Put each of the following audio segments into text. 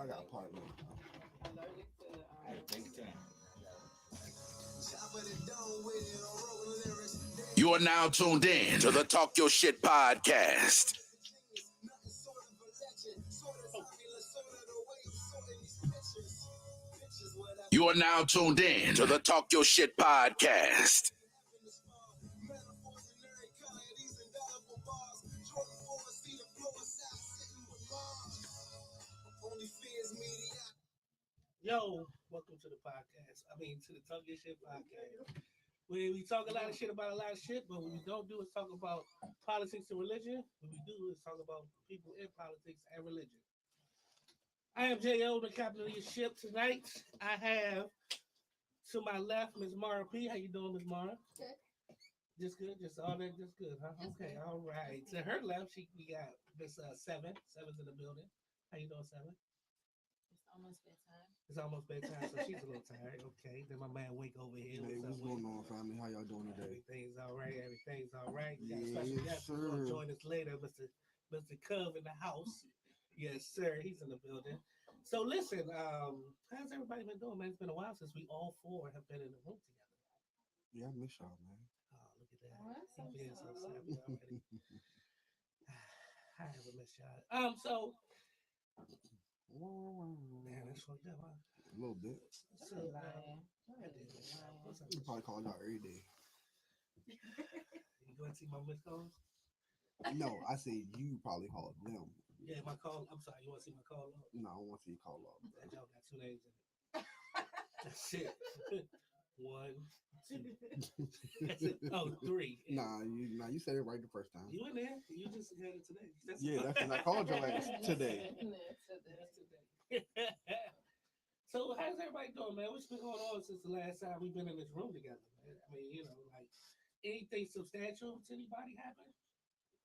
I got a partner. Allergic to Take your time. You are now tuned in to the Talk Your Shit podcast. You are now tuned in to the Talk Your Shit podcast. Yo, welcome to the podcast. To the Talk Your Shit podcast. We talk a lot of shit about a lot of shit, but what we don't do is talk about politics and religion. What we do is talk about people in politics and religion. I am J.O., the captain of your ship tonight. I have to my left Miss Mara P. How you doing, Miss Mara? Good. Just good? Just all that? Just good, huh? Just okay, good. all right. To her left, we got Miss Seven. Seven's in the building. How you doing, Seven? It's almost bedtime. It's almost bedtime, so she's a little tired. Okay. Then my man Wake over here. Hey, what's going on, family? How y'all doing today? Everything's all right. Everything's all right. We got a Yes, special guest who's going to sir. join us later, Mr. Cove in the house. Yes, sir. He's in the building. So listen, how's everybody been doing, man? It's been a while since we all four have been in the room together. Yeah, I miss y'all, man. Oh, look at that. Oh, that's so He being so sweet. savvy already. I haven't missed y'all. So man, that's fucked up, huh? A little bit. So I did miss y'all. What's up? You probably call y'all every day. You going to see my missed calls? No, I said you probably called them. Yeah, my call. I'm sorry. You want to see my call log? No, I want to see you call up. That joke got 2 names in it. That's it. 1, 2. That's it. Oh, 3. Nah, you said it right the first time. You in there? You just got it today. Yeah, that's because I called your ass today. That's today. So how's everybody doing, man? What's been going on since the last time we've been in this room together, man? Like anything substantial to anybody happen?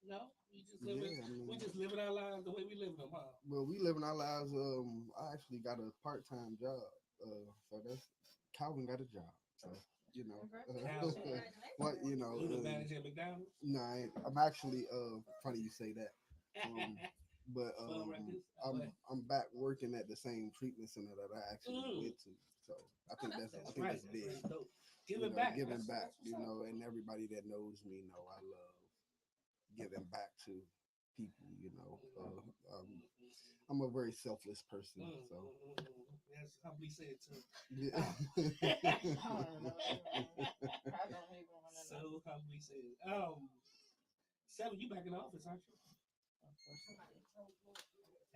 No, we just living. Yeah, We just living our lives the way we live them, huh? Well, we living our lives. I actually got a part-time job. So that's Calvin got a job. So Calvin. what You the manager at McDonald's? No, I'm actually funny you say that. But Phone records? I'm back working at the same treatment center that I actually went to. So I think that's big. That's dope. Giving back. Giving back, and everybody that knows me know I love giving back to people. I'm a very selfless person. So That's humbly said too. yeah. So humbly said. Seven, you back in the office, aren't you?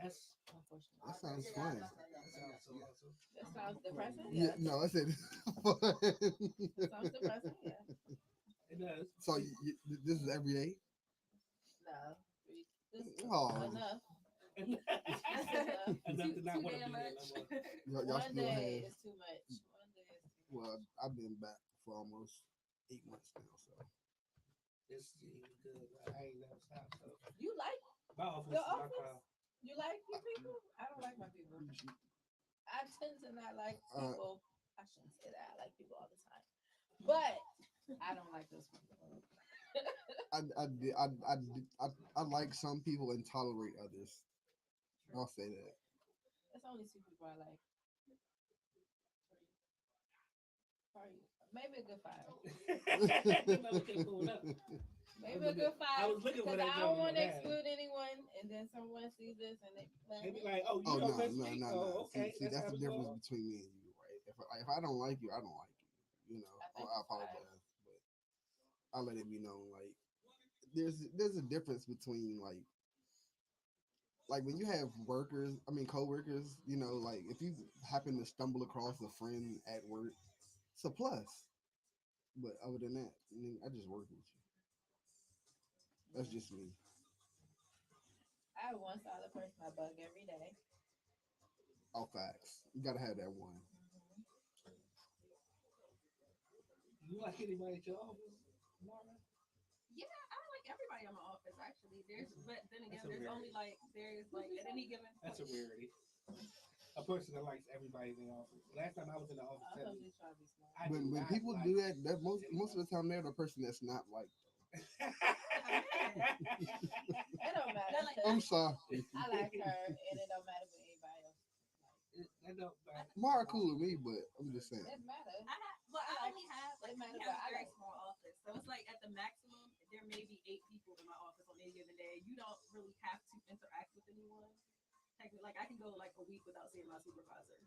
That's Unfortunately. That sounds fun. that sounds so awesome. That sounds depressing. Yeah, no, I said. That sounds depressing. Yeah. It does. So this is every day. No. Oh. Enough. Enough to not Too want to damn be there much. no more. Y'all One still day have. is too much. One day is too much. Well, I've been back for almost 8 months now. So It's good. I ain't never stopped. So You like my office your is my office? car. You like your people? I don't like my people. I tend to not like people. I shouldn't say that. I like people all the time, but I don't like those people. I like some people and tolerate others. I'll say that. There's only 2 people I like. Sorry, maybe a good 5. Maybe a good 5. I was looking for Because that I don't want to gentleman. exclude anyone, and then someone sees this and they They be like, oh, you Oh don't no, miss no, me? no, Oh, no. okay. See, that's how the we difference go. between me and you, right? If I don't like you, I don't like you. think I it's apologize, but I let it be known. Like there's a difference between like when you have coworkers. Like if you happen to stumble across a friend at work, it's a plus. But other than that, I just work with you. That's just me. I have one solid person I bug every day. All facts. You gotta have that one. You like anybody at your office, Marvin? Yeah, I don't like everybody in my office actually. But then again, That's a there's rarity. there's at any given That's a rarity. A person that likes everybody in the office. Last time I was in the office, I love you, try to be smart. I do When not people like do that, most of the time they're the person that's not like. It don't matter. They're like, I'm sorry. I like her, and it don't matter for anybody else. That don't matter. Mara cool with me, but I'm just saying. It matters. I only have It matters, we have but I a very like. small office, so it's like at the maximum there may be 8 people in my office on any given day. You don't really have to interact with anyone. Like I can go like a week without seeing my supervisor.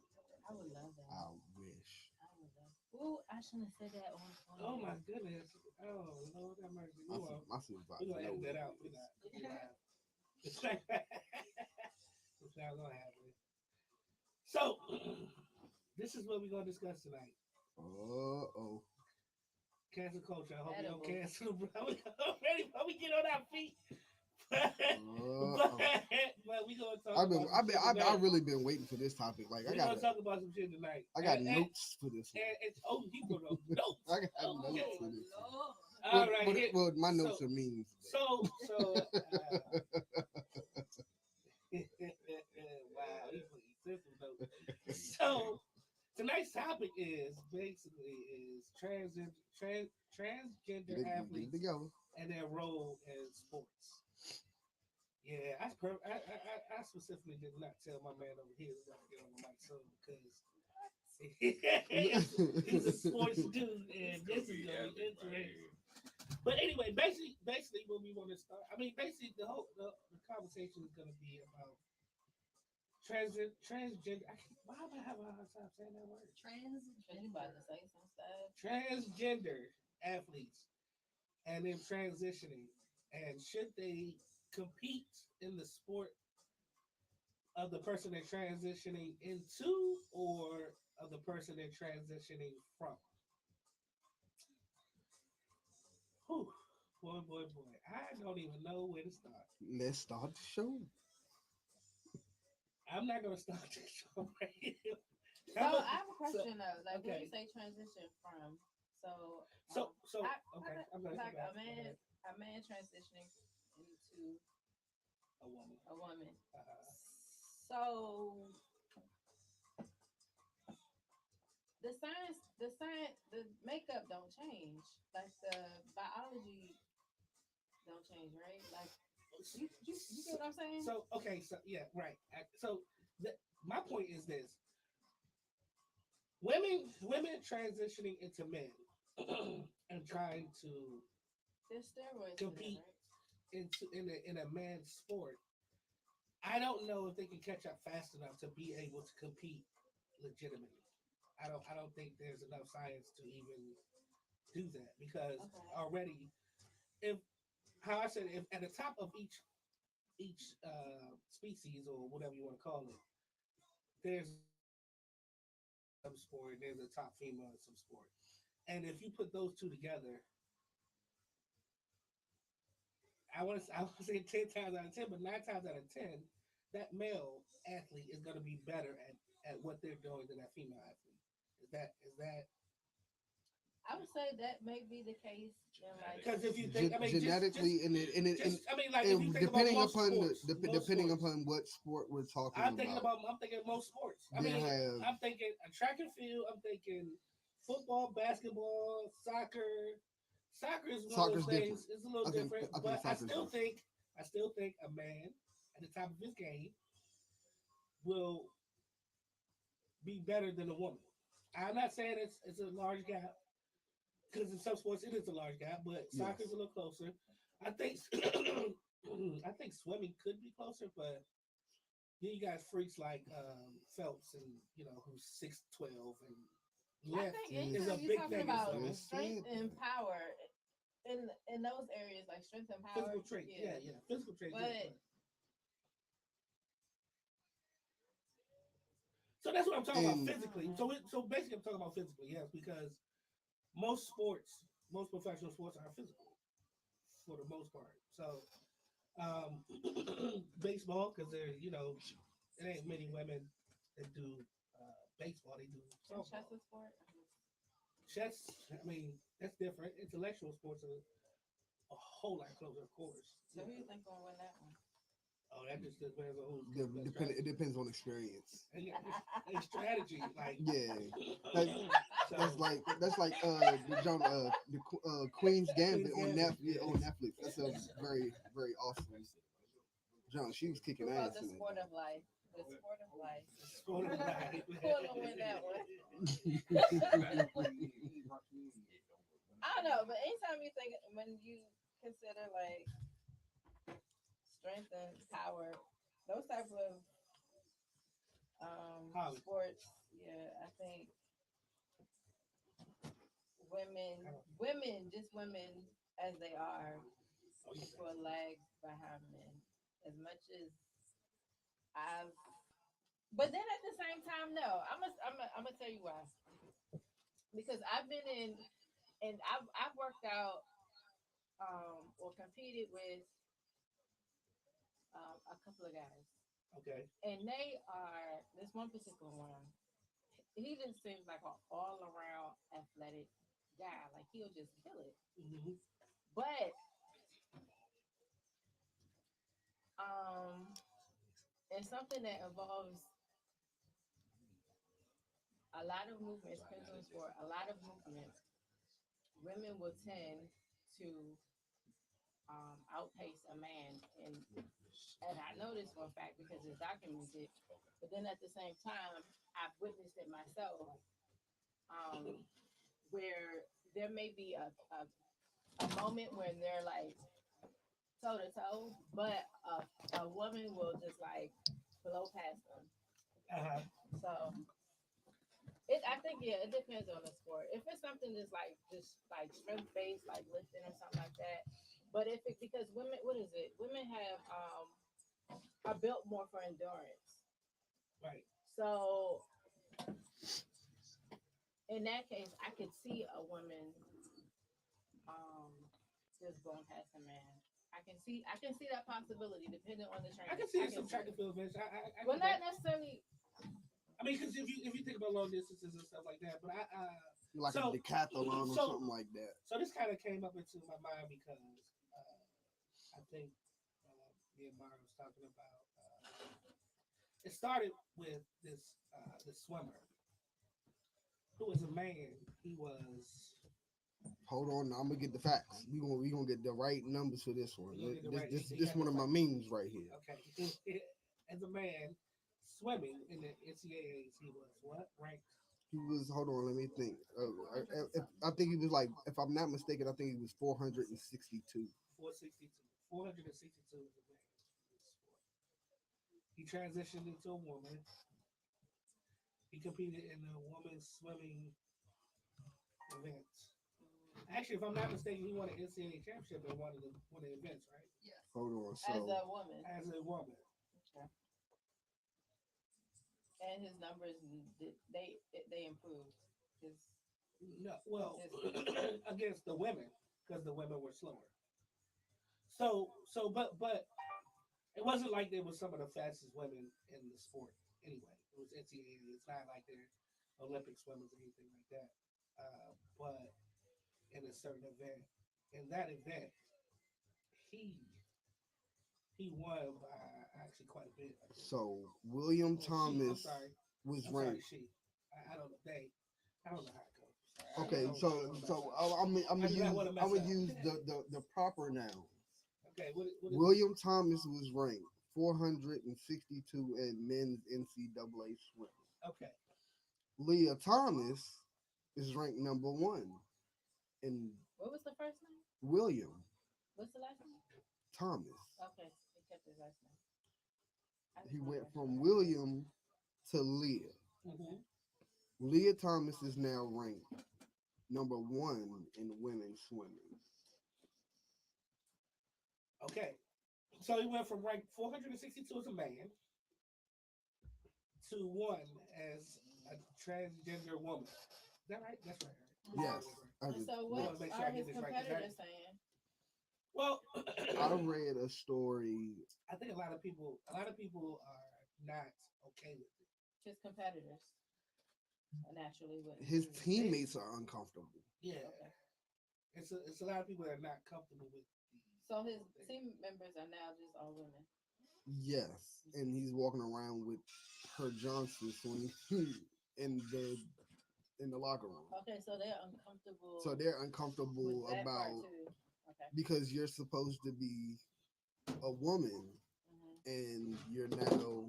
I would love that. I wish. I would love. Ooh, I shouldn't have said that on. Oh my goodness. Oh Lord have mercy. My, We're my gonna edit that out. We're not. It's not gonna happen. So this is what we're gonna discuss tonight. Oh. Cancel culture. I hope you don't Edible. cancel, bro. Ready before we get on our feet. But we gonna talk I've really been waiting for this topic. Like we're gonna talk about some shit tonight. I got notes for this one. He put on notes. I got Oh, notes okay. for this one. Lord. All right. Well, my notes are memes. So wow, he put sensitive notes. So tonight's topic is transgender athletes and their role in sports. Yeah, I specifically did not tell my man over here to get on the mic soon because he's a sports dude, and this is gonna be interesting. But anyway, basically, when we want to start, basically, the conversation is going to be about transgender. Why am I having a hard time saying that word? You about to say some stuff? Transgender athletes and them transitioning, and should they compete in the sport of the person they're transitioning into, or of the person they're transitioning from? Whew. Boy. I don't even know where to start. Let's start the show. I'm not going to start the show right here. So I have a question though. Like when you say transition from, okay. I'm going like a man transitioning into a woman. So the makeup don't change. Like the biology don't change, right? Like you get what I'm saying? So yeah, right. So my point is this: women transitioning into men and trying to There's steroids compete in in a man's sport. I don't know if they can catch up fast enough to be able to compete legitimately. I don't think there's enough science to even do that because already, if how I said, if at the top of each species or whatever you want to call it, there's some sport, there's a top female in some sport, and if you put those two together, I want to say 10 times out of 10, but 9 times out of 10, that male athlete is going to be better at what they're doing than that female athlete. Is that? I would say that may be the case. Because if you think, genetically, depending upon what sport we're talking I'm thinking most sports. I'm thinking track and field. I'm thinking football, basketball, soccer. Soccer is one of those things. It's a little different, but I still think a man at the top of his game will be better than a woman. I'm not saying it's a large gap, because in some sports it is a large gap, but soccer's a little closer. I think I think swimming could be closer, but then you got freaks like Phelps, and who's 6'12" and lift is a big thing. About strength and power in those areas, like strength and power. Physical traits, physical traits. But so that's what I'm talking about physically. So basically, I'm talking about physically, yes, because most professional sports are physical for the most part. So baseball, because there ain't many women that do baseball. They do softball. Chess is sport. Chess, that's different. Intellectual sports are a whole lot closer, of course. So who do you think gonna win that one? Oh, that just depends on who's it depends on experience and strategy. Like that's like the Queen's Gambit on Netflix. That's a very, very awesome John. She was kicking ass. The sport of life. The sport of life. Sport of life. Cool to win that one. I don't know, but anytime you think when you consider like strength and power, those type of Holly. sports, yeah, I think just women as they are, Oh, yeah. will lag behind men as much as I've. But then at the same time, no, I'm gonna tell you why. Because I've been in, and I've worked out or competed with a couple of guys, Okay. and they are this one particular one. He just seems like an all around athletic guy. Like he'll just kill it. Mm-hmm. But um, it's something that involves a lot of movement, pendulum sport, a lot of movement. Women will tend to outpace a man, and I know this for a fact because it's documented. But then at the same time, I've witnessed it myself, um, where there may be a moment when they're like toe to toe, but a woman will just like blow past them. Uh-huh. So I think it depends on the sport. If it's something that's like just like strength based, like lifting or something like that. But if it because women, what is it? Women have are built more for endurance. Right. So in that case, I could see a woman um just going past a man. I can see that possibility depending on the trainer. I can see some track and field events. Well, not necessarily. I mean, because if you think about long distances and stuff like that, but like so, a decathlon or so- something like that. so this kind of came up into my mind because I think me and Mara was talking about. It started with this swimmer who was a man. He was. Hold on, I'm gonna get the facts. We gonna get the right numbers for this one. We gonna get the right- This he this got one the of my right- memes right here. Okay. As a man swimming in the NCAAs, he was what ranked? He was. Hold on, let me think. I think he was like, if I'm not mistaken, I think he was 462. 462. 462 is a man. He transitioned into a woman. He competed in the women's swimming events. Actually, if I'm not mistaken, he won an NCAA championship in one of the events, right? Yes. Hold on, As so a woman. As a woman. Okay. And his numbers they improved. His No, well, against the women because the women were slower. But it wasn't like they were some of the fastest women in the sport anyway. It was NCAA. It's not like they're Olympic swimmers or anything like that. But in a certain event, in that event, he won by actually quite a bit. so William I'm Thomas sorry. was I'm sorry, ranked. I don't know. I don't know how it goes. Okay, I'm gonna use the proper noun. Okay, what William Thomas was ranked 462 in men's NCAA swimming. Okay. Leah Thomas is ranked number one, and what was the first name? William What's the last name? Thomas. Okay, he kept his last name. He went from William to Leah. Mm-hmm. Leah Thomas is now ranked number one in women's swimming. Okay. So he went from rank 462 as a man to one as a transgender woman. Is that right? That's right. Yes. So what are his competitors saying? Well, I read a story. I think a lot of people are not okay with it. His competitors naturally would. His teammates are uncomfortable. Yeah. Okay. It's a lot of people that are not comfortable with. So his team members are now just all women. Yes, and he's walking around with her Johnson swing in the locker room. Okay, so they're uncomfortable. So they're uncomfortable with that part about too. Okay. because you're supposed to be a woman Mhm. and you're now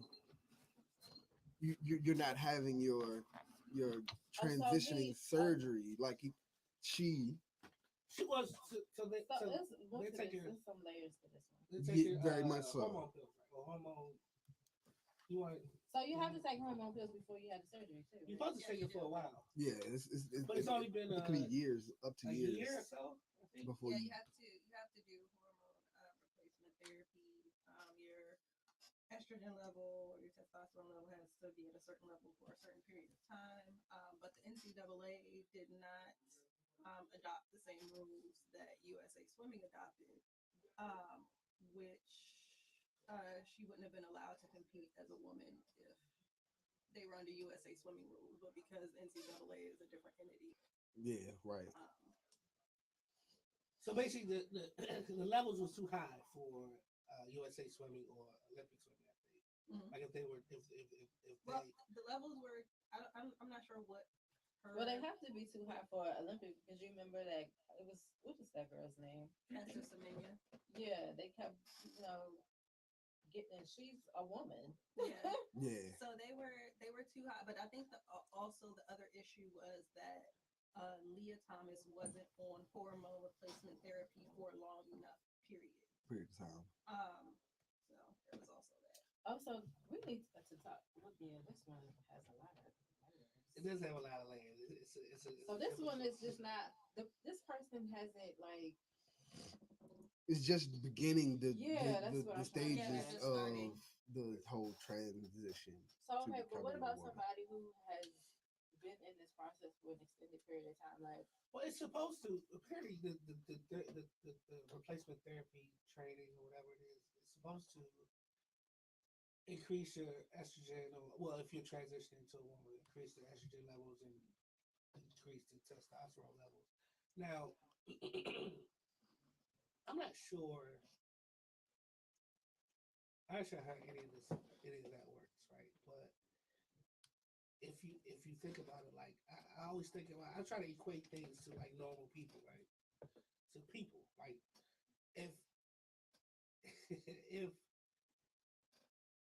you're not having your transitioning surgery like she She was There's they're taking some layers to this one. they're taking very much so. hormone pills, right? Or hormone. You want? So you have to take hormone pills before you have the surgery too. You're Right? supposed to take it for a while, Yeah, but it's only been it could be years, up to a years year or so. I think. before Yeah, you. you have to do hormone replacement therapy. Your estrogen level or your testosterone level has to be at a certain level for a certain period of time. But the NCAA did not adopt the same rules that USA Swimming adopted, which she wouldn't have been allowed to compete as a woman if they were under USA Swimming rules. But because NCAA is a different entity, Yeah, right. So basically, the levels was too high for USA Swimming or Olympic swimming athlete. Mhm. Like if they were, if well, they, the levels were. I'm not sure what. Well, they have to be too high for Olympic because you remember that what was that girl's name? Caster Semenya. Yeah, they kept getting. She's a woman. Yeah. Yeah, So they were too high, but I think also the other issue was that Leah Thomas wasn't on hormone replacement therapy for a long enough period. period of time. So there was also that. Also, we need to talk. Look, yeah, this one has a lot of layers. it does have a lot of layers. So this one is just not. This person hasn't like. It's just beginning Yeah, that's what the I'm trying to stages say. of the whole transition. So to okay, but what becoming a about woman. somebody who has been in this process for an extended period of time? Like, Well, it's supposed to. Apparently, the replacement therapy training or whatever it is supposed to increase your estrogen, or well, if you're transitioning to a woman, increase the estrogen levels and increase the testosterone levels. Now, I'm not sure. I'm not sure how any of that works, right? But if you think about it, like I always think about, I try to equate things to like normal people, right? To people, like if if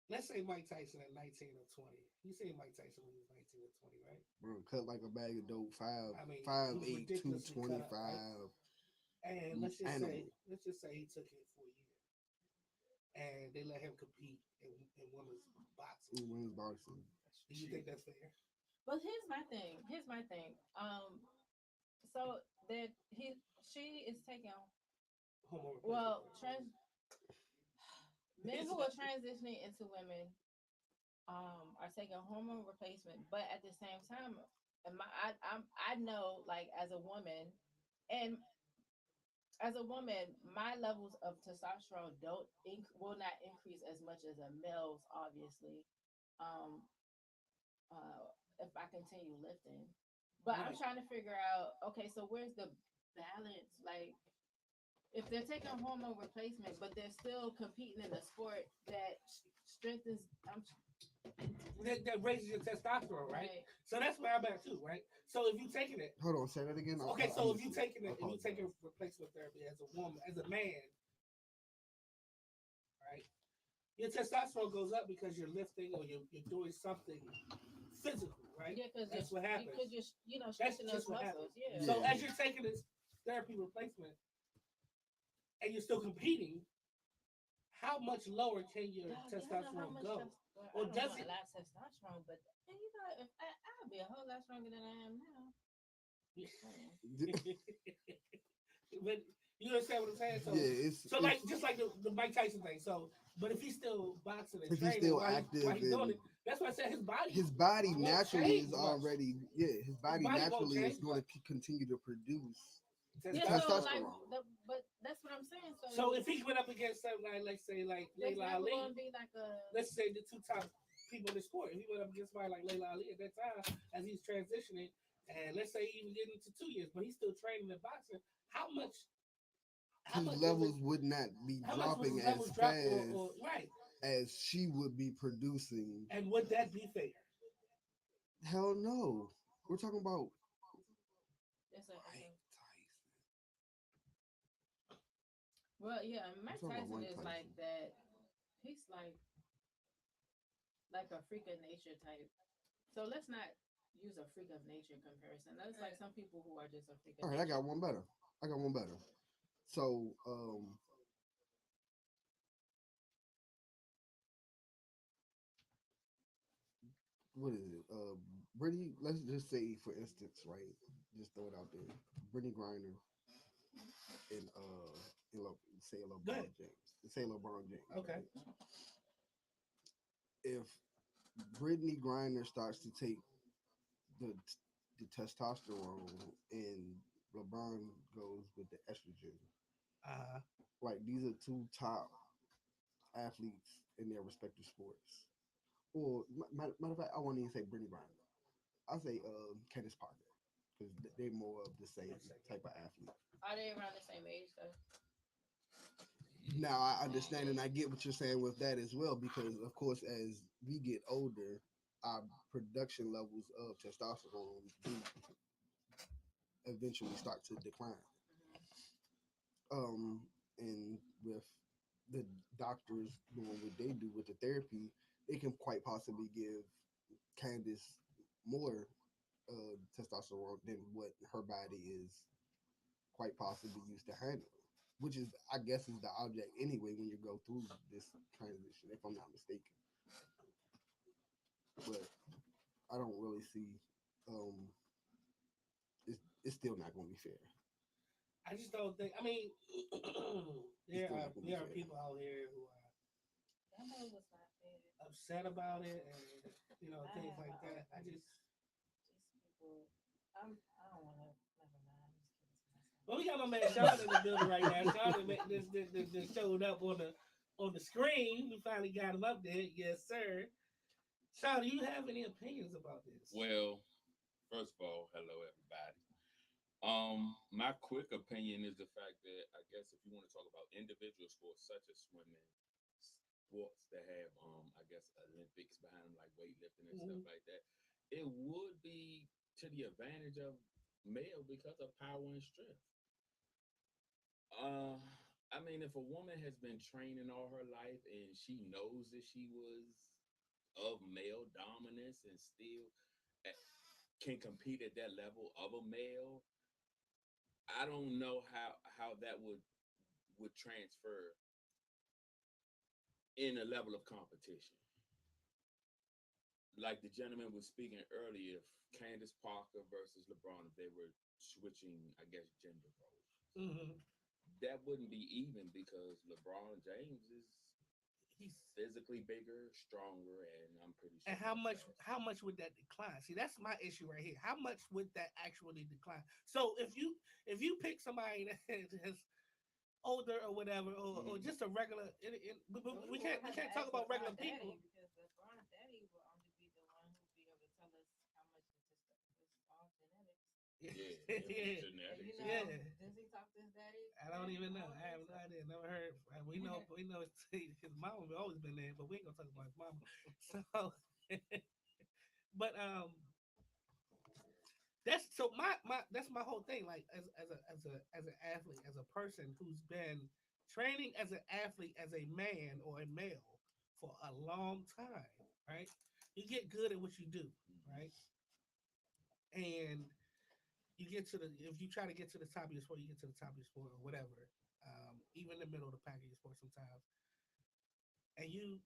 let's say Mike Tyson at 19 or 20, you seen Mike Tyson when he was 19 or 20, right? Bro, cut like a bag of dope. I mean, five he was eight, two ridiculously twenty cut up, right? five. And Animal. let's just say he took it for a year, and they let him compete in women's boxing. Women's boxing. Do you think that's fair? but here's my thing. So that she is taking. Hormone Well, replacement. men who are transitioning into women are taking hormone replacement, but at the same time, I know like as a woman, and as a woman, my levels of testosterone will not increase as much as a male's, obviously. Um, if I continue lifting, but I'm Right. trying to figure out. Okay, so where's the balance? Like, if they're taking hormone replacement, but they're still competing in a sport that strengthens. That raises your testosterone, right? Right. So that's where I'm at too, right? So if you taking it, Hold on, say that again. okay. I So if missed you it. taking I it, if you apologize. taking replacement therapy as a woman, as a man, right? Your testosterone goes up because you're lifting or you're doing something physical, right? Yeah, because That's what happens. Because you're That's stretching just those what muscles. happens. Yeah. So Yeah. as you're taking this therapy replacement and you're still competing, how much lower can your Dog, y'all know how testosterone much go? well, Or I don't does want it? a lot of testosterone, but and if I'll be a whole lot stronger than I am now. But you understand what I'm saying? So, Yeah, so like just like the Mike Tyson thing. So, but if he's still boxing and if he's training still while active he's doing and it, that's why I said his body won't naturally change is much. already his body body won't naturally is change going much. to continue to produce Yeah, so testosterone. like, but that's what I'm saying. So if he went up against something like, let's say like there's Layla never Ali, gonna be like a. let's say the two top people in the sport, if he went up against somebody like Layla Ali at that time as he's transitioning, and let's say he even getting into 2 years, but he's still training in boxing, how much His levels would not be dropping as fast right? as she would be producing. And would that be fair? Hell no. We're talking about It's Mike a, Tyson. well, yeah, Mike talking about Tyson Mike is like Tyson. that. He's like a freak of nature type. So let's not use a freak of nature comparison. That's like some people who are just a freak All of right, I nature. got one better. I got one better. So, what is it? Brittany. Let's just say, for instance, right? Just throw it out there. Brittany Griner and say Go LeBron ahead. James. Say LeBron James. Okay. Right? If Brittany Griner starts to take the the testosterone and LeBron goes with the estrogen, Uh, like these are two top athletes in their respective sports. Or matter of fact, I won't even say Brittany Griner. I say Candace Parker because they're more of the same type of athlete. Are they around the same age though? Now I understand and I get what you're saying with that as well because of course as we get older, our production levels of testosterone do eventually start to decline. Um, and with the doctors doing what they do with the therapy, they can quite possibly give Candace more testosterone than what her body is quite possibly used to handle. Which is, I guess, is the object anyway when you go through this transition, if I'm not mistaken. But I don't really see. Um, it's still not going to be fair. I just don't think. I mean, It's still not going to be there are fair. people out here who are I know it was not fair. upset about it, and things I like have that. I just. these people. I don't want to. Never mind. I'm just kidding to myself. Well, we got my man Sean in the building right now. Sean this showed up on the screen. We finally got him up there. Yes, sir. Sean, do you have any opinions about this? Well, first of all, hello everybody. My quick opinion is the fact that I guess if you want to talk about individual sports such as swimming, sports that have I guess Olympics behind them like weightlifting and stuff like that, it would be to the advantage of male because of power and strength. Uh, I mean, if a woman has been training all her life and she knows that she was of male dominance and still at, can compete at that level of a male, I don't know how that would transfer in a level of competition. Like the gentleman was speaking earlier, if Candace Parker versus LeBron, if they were switching, I guess, gender roles, Mm-hmm. that wouldn't be even because LeBron James is he's physically bigger, stronger, and I'm pretty sure. And how much would that decline? See, that's my issue right here. How much would that actually decline? So if you pick somebody that is older or whatever, or just a regular, we can't talk about regular people. Because LeBron's daddy will only be the one who be able to tell us how much was all genetics. Yeah, Yeah. And genetics. you know, Yeah. does he talk to his daddy? I don't even know. don't I have think no so. idea. Never heard. We know his mom has always been there, but we ain't gonna talk about his mama. So, but that's my whole thing. Like as an athlete, as a person who's been training as an athlete, as a man or a male for a long time, right? You get good at what you do, right? And you get to the if you try to get to the top of your sport, you get to the top of your sport or whatever. Even in the middle of the pack of your sport sometimes, and you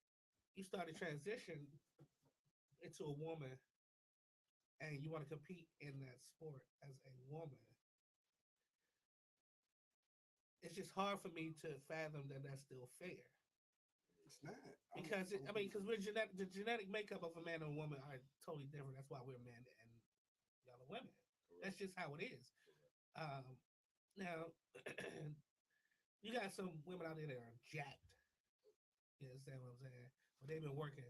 start to transition into a woman, and you want to compete in that sport as a woman. It's just hard for me to fathom that that's still fair. It's not. Because the genetic makeup of a man and a woman are totally different. That's why we're men and y'all are women. That's just how it is. Um, Now, you got some women out there that are jacked. You understand what I'm saying? But they've been working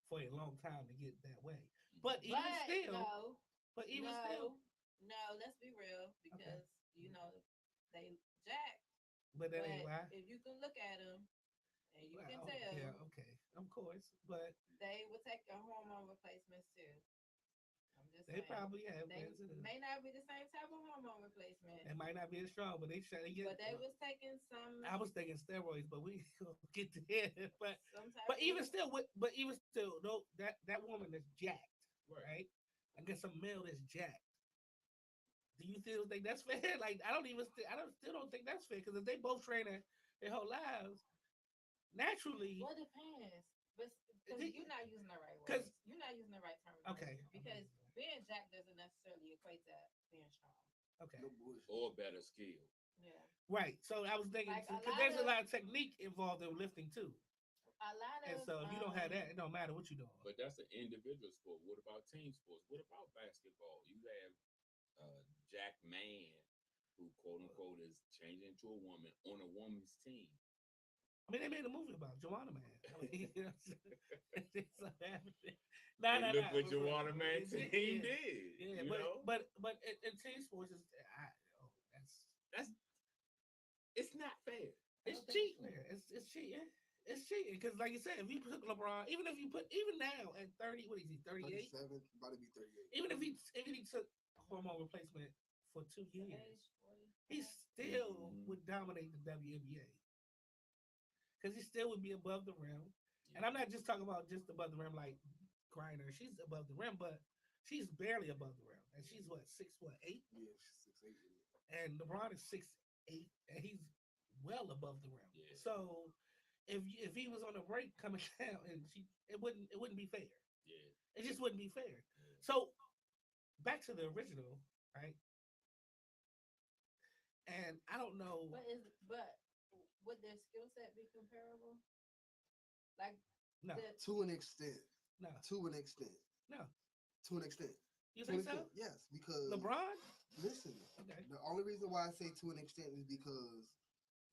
for a long time to get that way. But even still, no, let's be real because you know they jack. but that But ain't why. if you can look at them and you can Well, tell, yeah, okay, of course, but they will take your hormone replacements too. I'm just They same. probably have. They They may not be the same type of hormone replacement, might not be as strong, but they try to get. but they was taking some I was thinking steroids, but we gonna get to it. some type But even of still, though that woman is jacked, Right. right? I guess a male that's jacked. Do you still think that's fair? Like I don't even. I don't still don't think that's fair because if they both train their whole lives, naturally. Well, depends. But because It- you're not using the right 'cause- words. You're not using the right term. Okay. Because being jacked doesn't necessarily equate to being strong. Okay. No bullshit. Or better skill. Yeah. Right. So I was thinking Like, a because lot there's a of- lot of technique involved in lifting too, A lot of and so if you don't have that, it don't matter what you're doing. But that's an individual sport. What about team sports? What about basketball? You have Jack Man, who quote unquote is changing into a woman on a woman's team. I mean, they made a movie about Joanna Man. I mean, you know, it's so happening. And look what Joanna Man It team did. did. Yeah, you know? but in team sports, That's it's not fair. it's cheating. It's cheating. It's cheating because, like you said, if you put LeBron, even now at 30, what is he, 38? 37, about to be 38. Even if he took hormone replacement for 2 years, age 40. he still would dominate the WNBA because he still would be above the rim. And I'm not just talking about just above the rim like Griner. She's above the rim, but she's barely above the rim, and she's what 6'8", Yeah, 6'8". and LeBron is 6'8", and he's well above the rim. Yeah. So if he was on a break coming down, and it wouldn't be fair. Yeah. It just wouldn't be fair. So back to the original, right? And I don't know. But would their skill set be comparable? Like No, To an extent. no, To an extent. no. To an extent. You To an think so? extent. Yes, because LeBron? listen, Okay. the only reason why I say to an extent is because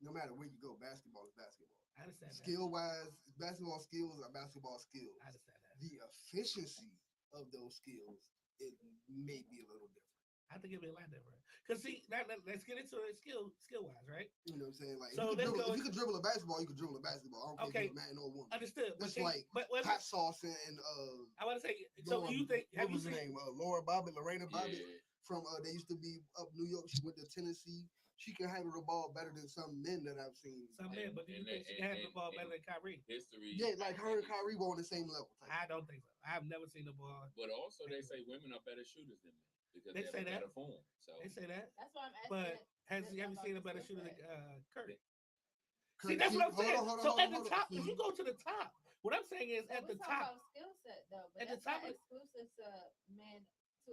no matter where you go, basketball is basketball. I understand that. Skill wise, basketball skills are basketball skills. I understand that. The efficiency of those skills, it may be a little different. I think it'd be a lot different. Cause see, let's get into it skill wise, right? You know what I'm saying? Like, So if you could dribble a basketball, you could dribble a basketball. I don't care if Okay. you're a man or a woman. Understood. That's can- like but wait, hot sauce and I want to say. So Laura- do you think? what Have you was her seen? name? Laura Bobbitt, Lorena Bobbitt Yeah. from they used to be up New York. She went to Tennessee. She can handle the ball better than some men that I've seen. Some men, but do you think she can handle the ball better than Kyrie? History. Yeah, like her and Kyrie were on the same level. I don't think so. I've never seen the ball. But also they say women are better shooters than men because They they have say a that. better form. So They say that, that's why I'm asking. but have you about seen a the better skill shooter than set. Curry? Curry, See, that's what I'm saying. hold on, So hold at on, the hold top, on. if you go to the top, what I'm saying is So at we the talk top, about skill set though, but at the that's top not of- exclusive to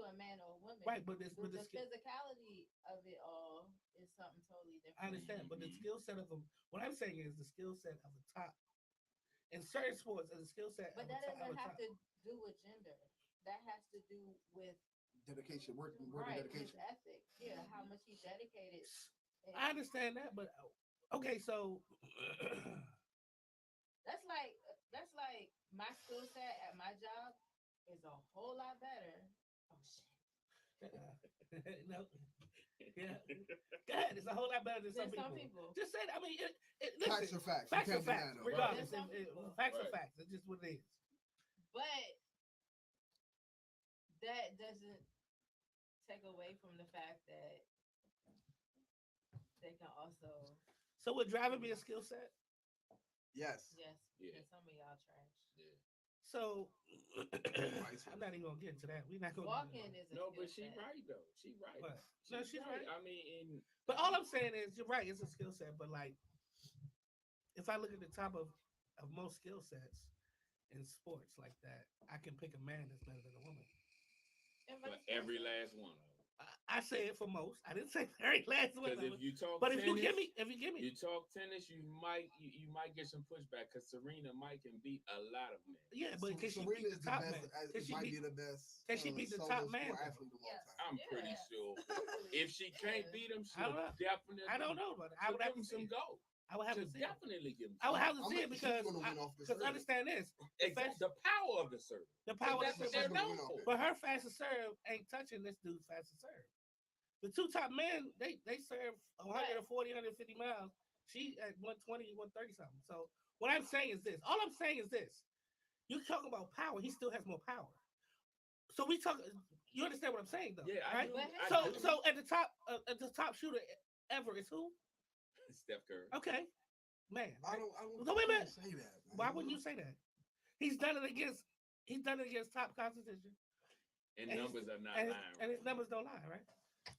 a man or a woman. right? But this, The but the skill. physicality of it all is something totally different. I understand, but the skill set of them. What I'm saying is the skill set of the top in certain sports, is a skill set. But of that the top, doesn't have to do with gender. That has to do with Dedication, working right, his dedication. ethic. Yeah, how much he dedicated. I understand that, but okay, so That's like my skill set at my job is a whole lot better. Oh shit. no, yeah, God, it's a whole lot better than Than some people. Just say that. I mean, listen, Facts are facts. facts You are can't deny facts. those. Regardless, There's some people. facts are Right. facts. It's just what it is. But that doesn't take away from the fact that they can also So would driving be a skill set? Yes. yes, Yeah. because some of y'all trash. Yeah. So I'm not even gonna get into that. We're not gonna. Walking is a No, but skill she set. right though. She right. What? No, she's right. I mean, But all I'm saying is, you're right. It's a skill set, but like, if I look at the top of most skill sets in sports like that, I can pick a man that's better than a woman. And but every last one of them. I say it for most. I didn't say very last one. Because if you talk But if tennis, you give me, you talk tennis, you might get some pushback because Serena might can beat a lot of men. yeah, but can she Serena beat is the the top best. man? It Can she might beat? be the best. Can she beat the solo top sport man, though? athlete of all Yes. time. I'm pretty Yeah. sure if she can't beat him, I she'll don't know. definitely. I don't know, but I would have give him to see some it. go. I would have to She'll see it. definitely give him. I would some have to I'm see it like, she's because gonna win off the serve. understand this. Exactly the power of the serve. The power That's of what the they're serve. known for. But her fastest serve ain't touching this dude's fastest serve. The two top men, they serve 140, 150 miles. She at 120, 130 something. So what I'm saying is this. All I'm saying is this. You talk about power, he still has more power. So we talk You understand what I'm saying, though? Yeah, right? I do. But I do. So at the top shooter ever is who? Steph Curry. Okay, man. I Right? don't. So wait a I can't minute. say that. Man. Why wouldn't you say that? He's done it against top competition, And and numbers are not and, lying. and his numbers don't lie, right?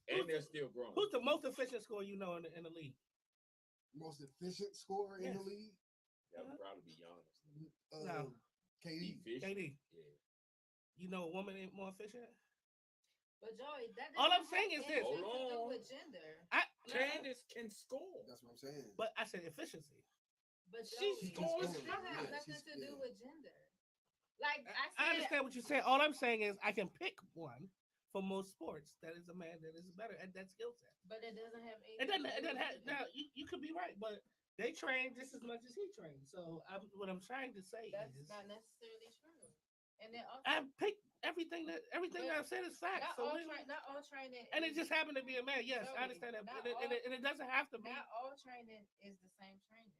And they're still growing. Who's the most efficient scorer you know in the league? Most efficient scorer in the Yes. league? That would probably be Giannis. No. KD. Efficient. KD. Yeah. You know a woman ain't more efficient? But Joey, that All I'm doesn't saying have is this. anything to Hold do on. with gender. Candace can score. That's what I'm saying. But I said efficiency. But She Joey, scores it doesn't have Yeah, nothing she's- to do yeah. with gender. Like I I said, understand what you're saying. All I'm saying is I can pick one for most sports that is a man that is better at that skill set. but it doesn't have It anything. doesn't to do have. with Now gender. you could be right, but they train just as much as he trained. So what I'm trying to say That's is not necessarily true. And then also, I picked everything that But I've said is fact. not So all we- not all training. and it is- just happened to be a man. Yes, I Joey, understand that, not and it doesn't have to be. not all training is the same training.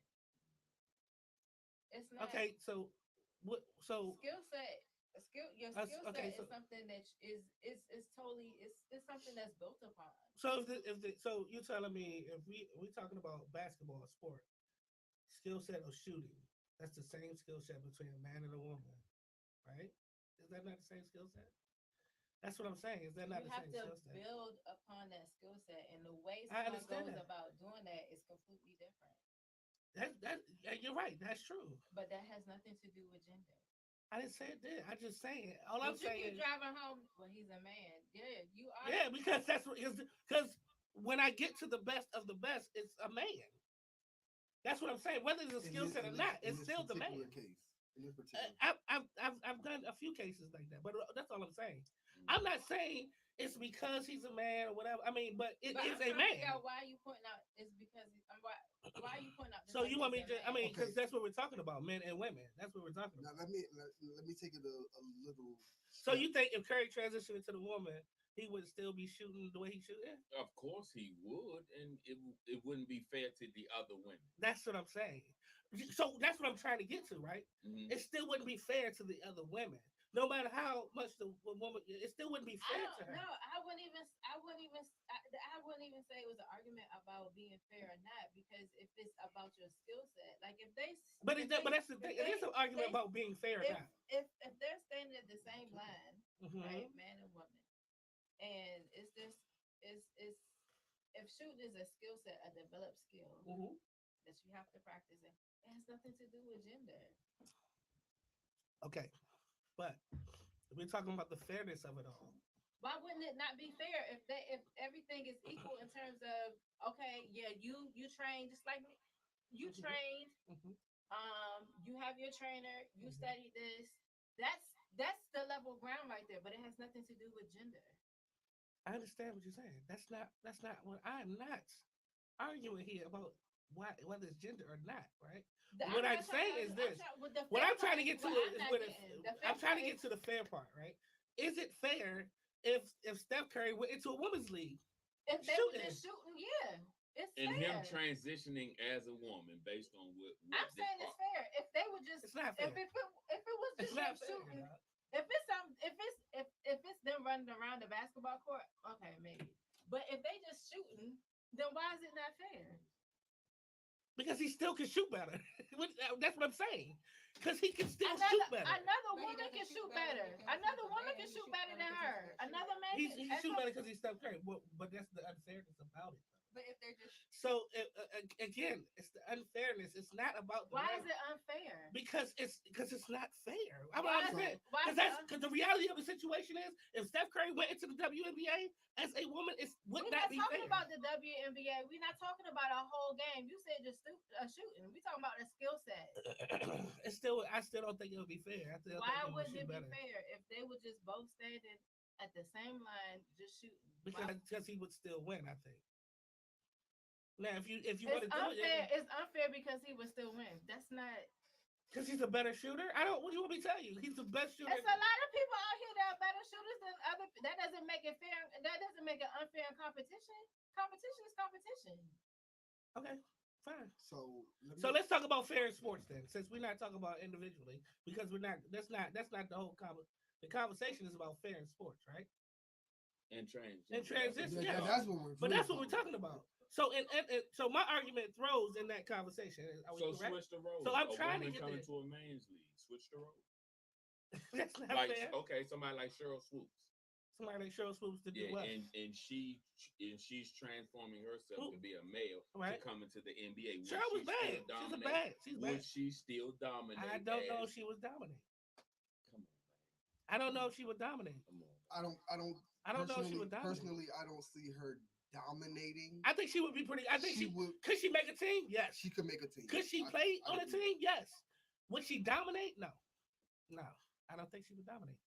It's not. Okay, so what? So Skill set. Your Us- skill okay, set so- is something that is totally it's something that's built upon. so so you're telling me if we talking about basketball sport, skill set of shooting, that's the same skill set between a man and a woman, right? Is that not the same skill set? That's what I'm saying. Is that not You the have same to skill set? build upon that skill set, and the way I someone understand goes that. about doing that is completely different. Yeah, you're right. That's true. But that has nothing to do with gender. I didn't say it did. I just saying. All I'm But you saying keep is driving home. Well, he's a man. Yeah, you are. yeah, because that's what because when I get to the best of the best, it's a man. That's what I'm saying. Whether it's a skill set or not, it's still the man. Case. In this particular I've done a few cases like that, but that's all I'm saying. I'm not saying it's because he's a man or whatever. I mean, but it But is I'm a trying to figure man. out why you pointing out is because why are you pointing out? the So fact you that want me he's a to? I man? mean, because Okay. that's what we're talking about, men and women. That's what we're talking Now about. let me take it a little. So you think if Curry transitioned into the woman, he would still be shooting the way he shooting? Of course he would, and it wouldn't be fair to the other women. That's what I'm saying. So that's what I'm trying to get to, right? Mhm. It still wouldn't be fair to the other women, no matter how much the woman. It still wouldn't be I fair don't to her. know. I wouldn't even say it was an argument about being fair or not because if it's about your skill set, like if they. But if that's the thing. It is an argument they- about being fair or if, not. if they're standing at the same line, Mhm. right, man and woman, and it's this is if shooting is a skill set, a developed skill Mhm. that you have to practice, it has nothing to do with gender. Okay, but we're talking about the fairness of it all. Why wouldn't it not be fair if everything is equal in terms of okay, yeah, you train just like me. You Mhm. trained, Mhm. you have your trainer, you Mhm. studied this. That's the level ground right there, but it has nothing to do with gender. I understand what you're saying. That's not what I'm not arguing here about whether it's gender or not, right? What I'm saying is this. What I'm trying to get to is I'm trying to get to the fair part, right? Is it fair if Steph Curry went into a women's league? if they were shooting. just shooting, yeah, it's And fair. him transitioning as a woman based on what I'm saying it's fair. If they were just It's not fair. if it was It's just not them fair. shooting, dog. if it's them running around the basketball court, okay, maybe. But if they just shooting, then why is it not fair? Because he still can shoot better. That's what I'm saying. Because he can still shoot better. Another But he woman doesn't can shoot shoot better better. because Another he's a woman man. can He shoot shoots better better than because her. he's a good Another man He's can. shooting better because he's Steph Curry. But that's the unfairness about it. But if they're just So again, it's the unfairness. It's not about the Why man. is it unfair? Because it's not fair. Why is it? Why is it Because the reality of the situation is if Steph Curry went into the WNBA as a woman, it would We're not not be talking fair. about the WNBA. We're not talking about a whole game. You said just shooting. We're talking about a skill set. I still don't think it would be fair. Why wouldn't it be fair if they were just both standing at the same line, just shooting? Because he would still win, I think. Now, if you It's want to do unfair. it, It's unfair because he would still win. That's not. because he's a better shooter. I don't. What do you want me to tell you? He's the best shooter. It's a lot of people out here that are better shooters than other. That doesn't make it fair. That doesn't make it unfair in competition. Competition is competition. Okay, fine. So So let's talk about fair in sports then, since we're not talking about individually, because we're not. That's not the whole the conversation is about fair in sports, right? And transition. And transition, Yeah, yeah. that's what we're. But that's what we're talking about. So and so my argument throws in that conversation. Are we So correct? switch the roles. So I'm a trying to woman get coming there. to a man's league. Switch the roles. That's not Like fair. okay, somebody like Cheryl Swoops. Somebody like Cheryl Swoops to do Yeah, what? and she's transforming herself to be a male Right. to come into the NBA. Cheryl was bad. She's a bad. She's bad. Would she still dominate? I don't know if she was dominate. Come on, I don't know if she would dominate. come on. I don't know if she would dominate. Personally, I don't see her dominating. I think she would be pretty. I think she would. Could she make a team? Yes. She could make a team. Could she play on a team? Yes. Would she dominate? No. No. I don't think she would dominate.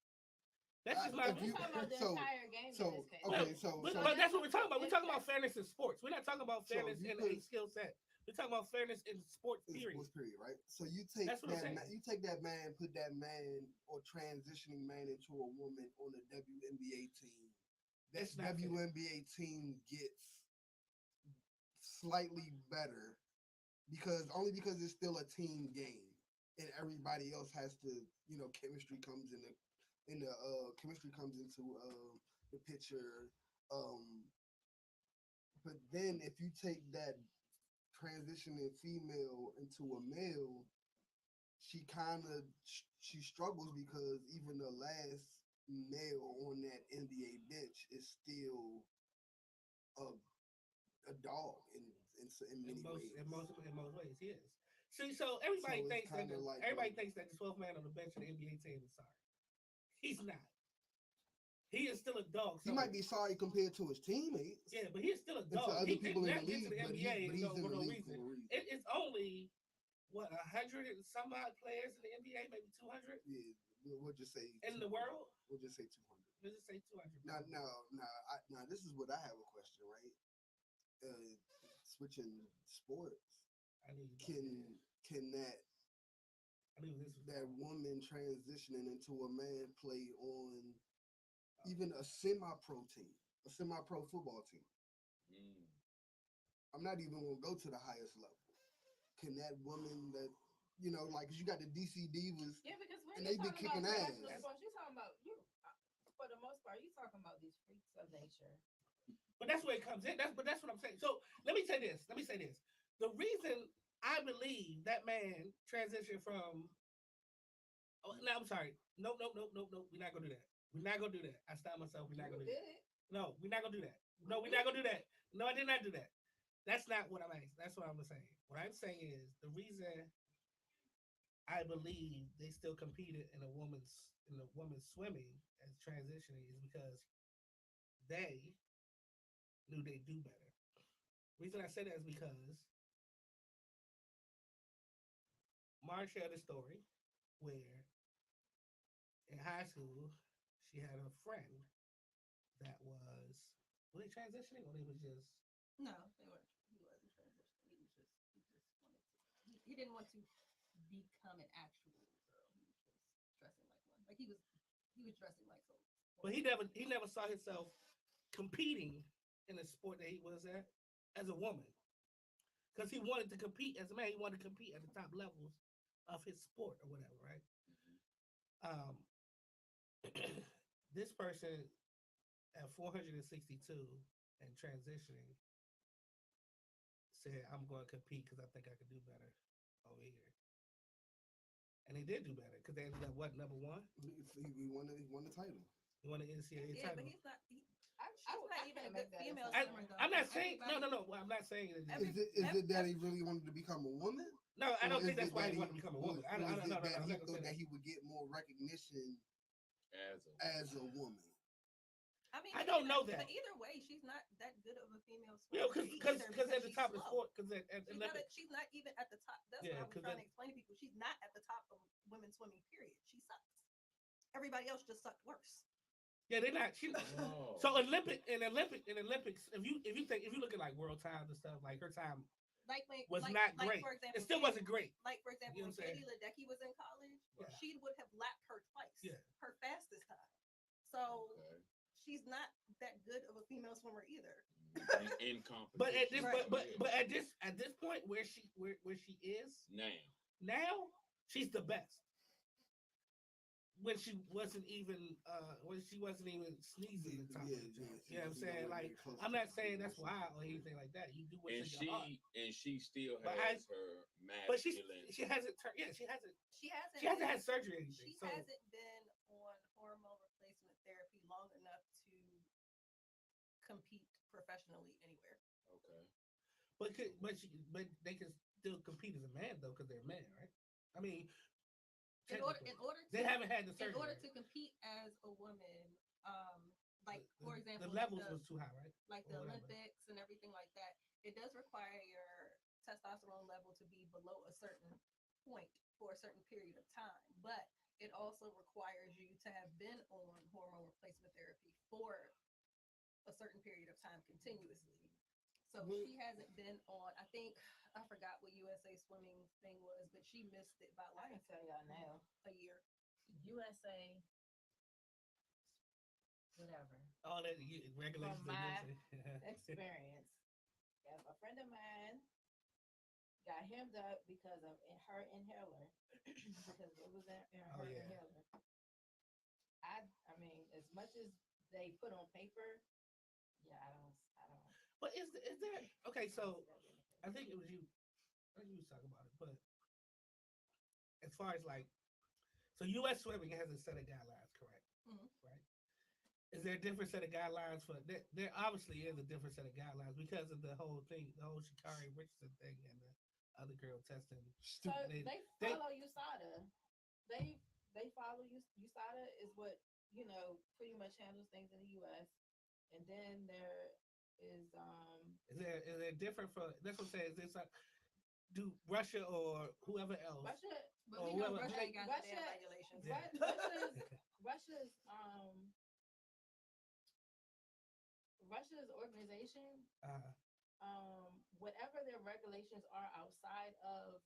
That's just my We're talking about the entire game in this case. Okay, but that's what we're talking about. We're talking about fairness in sports. We're not talking about fairness in a skill set. We're talking about fairness in sports period. Sports period, right? So you take that man, put that man or transitioning man into a woman on a WNBA team. That WNBA team gets slightly better because it's still a team game, and everybody else has to, chemistry comes into the picture. But then if you take that transitioning female into a male, she struggles because even the last male on that NBA bench is still a dog in many ways. In most ways, he is. See, so everybody thinks that the 12th man on the bench of the NBA team is sorry. He's not. He is still a dog. He might be sorry compared to his teammates. Yeah, but he's still a dog. He didn't get to the NBA but he's in the league reason. for a reason. It's only 100 and some odd players in the NBA, maybe 200. Yeah, we'll just say in the world. We'll just say 200. Let's just say 200. Now, this is what I have a question, right? Switching sports. Can that woman transitioning into a man play on even a semi-pro team, a semi-pro football team? I'm not even gonna go to the highest level. Can that woman that cause you got the DC Divas, because and they be kicking ass. You're talking about for the most part. You're talking about these freaks of nature. But that's where it comes in. That's what I'm saying. So let me say this. The reason I believe that man transitioned from. Oh, no, I'm sorry. No. We're not gonna do that. We're not gonna do that. I stopped myself. We're not gonna do that. No, we're not gonna do that. No, we're not gonna do that. No, I did not do that. That's not what I'm asking. That's what I'm saying. What I'm saying is the reason I believe they still competed in the women's swimming as transitioning is because they knew they'd do better. The reason I say that is because Mark shared a story where in high school she had a friend that was were they transitioning or they was just no, they weren't. He wasn't transitioning. He didn't want to become an actual girl. He was just dressing like one. Like he was dressing like so. But he never saw himself competing in the sport that he was at as a woman. Because he wanted to compete as a man, he wanted to compete at the top levels of his sport or whatever, right? This person at 462 and transitioning said, I'm going to compete because I think I can do better over here. And they did do better because they ended up number one? He won the title. He won the NCAA title. But he's not. She's not even a good female swimmer, though. I'm not saying no. Well, I'm not saying it. Is it that he really wanted to become a woman? No, I don't think that's why he wanted to become a woman. I don't know. He thought that he would get more recognition as a woman. I mean, I don't know that. But either way, she's not that good of a female swimmer. Yeah, because at the top of the sport, she's not even at the top. That's what I was trying to explain to people. She's not at the top of women's swimming. Period. She sucks. Everybody else just sucked worse. Yeah, they're not. So Olympics. If you look at like world times and stuff, like her time was not great. For example, it still wasn't great. Like for example, when Katie Ledecky was in college, she would have lapped her twice. Yeah. Her fastest time. So she's not that good of a female swimmer either. In competition. But at this point where she is now she's the best. when she wasn't even sneezing the top of the chart. You know what I'm saying? Like, I'm not saying that's wild or anything like that. You do what's in your heart. And she still But has her but masculine. she hasn't turned. Yeah, she hasn't had surgery or anything. She So hasn't been on hormone replacement therapy long enough to compete professionally anywhere. Okay. but they can still compete as a man though because they're men, right? I mean, In order to they haven't had the in surgery. order to compete as a woman, like for example, the levels was too high, right? Like the Or whatever. Olympics and everything like that, it does require your testosterone level to be below a certain point for a certain period of time. But it also requires you to have been on hormone replacement therapy for a certain period of time continuously. So she hasn't been on, I think, I forgot what USA swimming thing was, but she missed it by I like can tell y'all now. a year. USA, whatever. All that regulations. From my experience, if a friend of mine got hemmed up because of her inhaler, because it was in her inhaler. I mean, as much as they put on paper, yeah, I don't. But is there okay? So I think it was you. I think you was talking about it, but as far as like, so U.S. swimming has a set of guidelines, correct? Mhm. Right. Is there a different set of guidelines for that? There obviously is a different set of guidelines because of the whole thing, the whole Sha'Carri Richardson thing, and the other girl testing. So they follow USADA. They follow USADA is what pretty much handles things in the U.S. And then there is Is there different for? That's what I'm saying. Is this like, do Russia or whoever else? Russia. But we know Russia ain't got Russia, damn regulations. Russia's organization, uh, whatever their regulations are outside of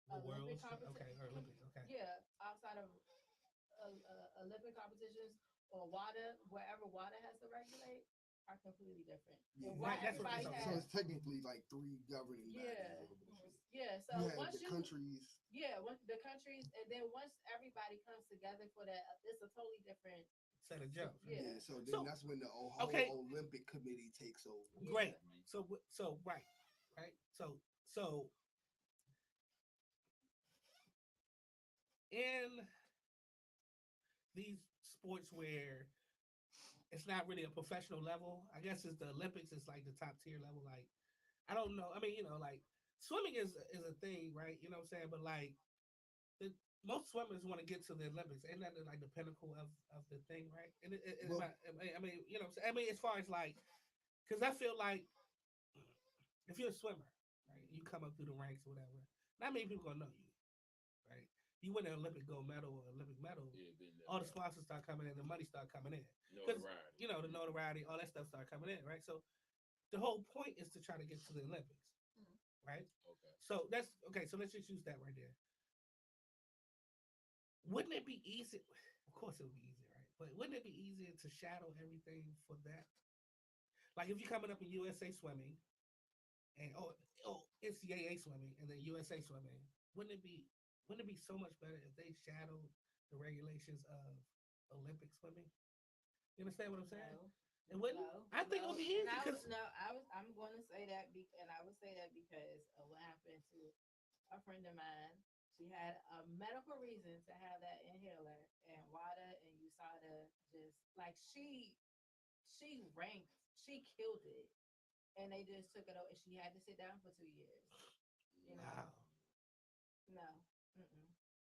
the Olympic world. competition. Okay, or Olympics. Okay. Yeah, outside of Olympic competitions or WADA, wherever WADA has to regulate, are completely different. And Right, that's what everybody it is. So has, it's technically like three governing yeah, bodies. yeah. So You have once the countries. once the countries, and then once everybody comes together for that, it's a totally different Set of jumps. Yeah. Yeah, so then that's when the whole Olympic committee takes over. Great. So right. So in these sports where it's not really a professional level, I guess it's the Olympics is like the top tier level. Like, I don't know. I mean, like swimming is a thing, right? You know what I'm saying? But like most swimmers want to get to the Olympics, and that like the pinnacle of the thing, right? And I mean, you know what I'm saying? I mean, as far as like, because I feel like if you're a swimmer, right, you come up through the ranks or whatever, not many people gonna know you, right? You win an Olympic gold medal or Olympic medal, all the sponsors start coming in, the money start coming in, because the notoriety, all that stuff start coming in, right? So the whole point is to try to get to the Olympics, right? Okay. So that's okay. So let's just use that right there. Wouldn't it be easy? Of course, it would be easy, right? But wouldn't it be easier to shadow everything for that? Like if you're coming up in USA swimming, and NCAA swimming, and then USA swimming, wouldn't it be so much better if they shadowed the regulations of Olympic swimming? You understand what I'm saying? No. It wouldn't. No, I think it would be easy because I'm going to say that, and I would say that because of what happened to a friend of mine. She had a medical reason to have that inhaler, and WADA and USADA just like she ranked, she killed it, and they just took it over. She had to sit down for 2 years. You know, wow. No,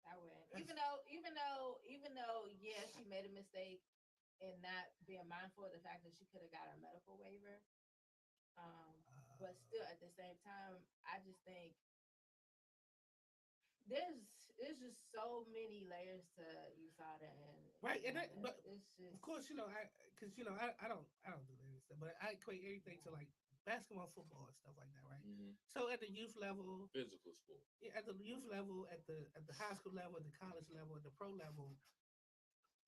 I wouldn't. Even though, yeah, she made a mistake in not being mindful of the fact that she could have got a medical waiver. But still, at the same time, I just think there's just so many layers to USADA and right, and that, but it's just, of course, I don't do any stuff, but I equate everything to like basketball, football, and stuff like that, right? Mm-hmm. So at the youth level, physical sport, at the youth level, at the high school level, at the college level, at the pro level,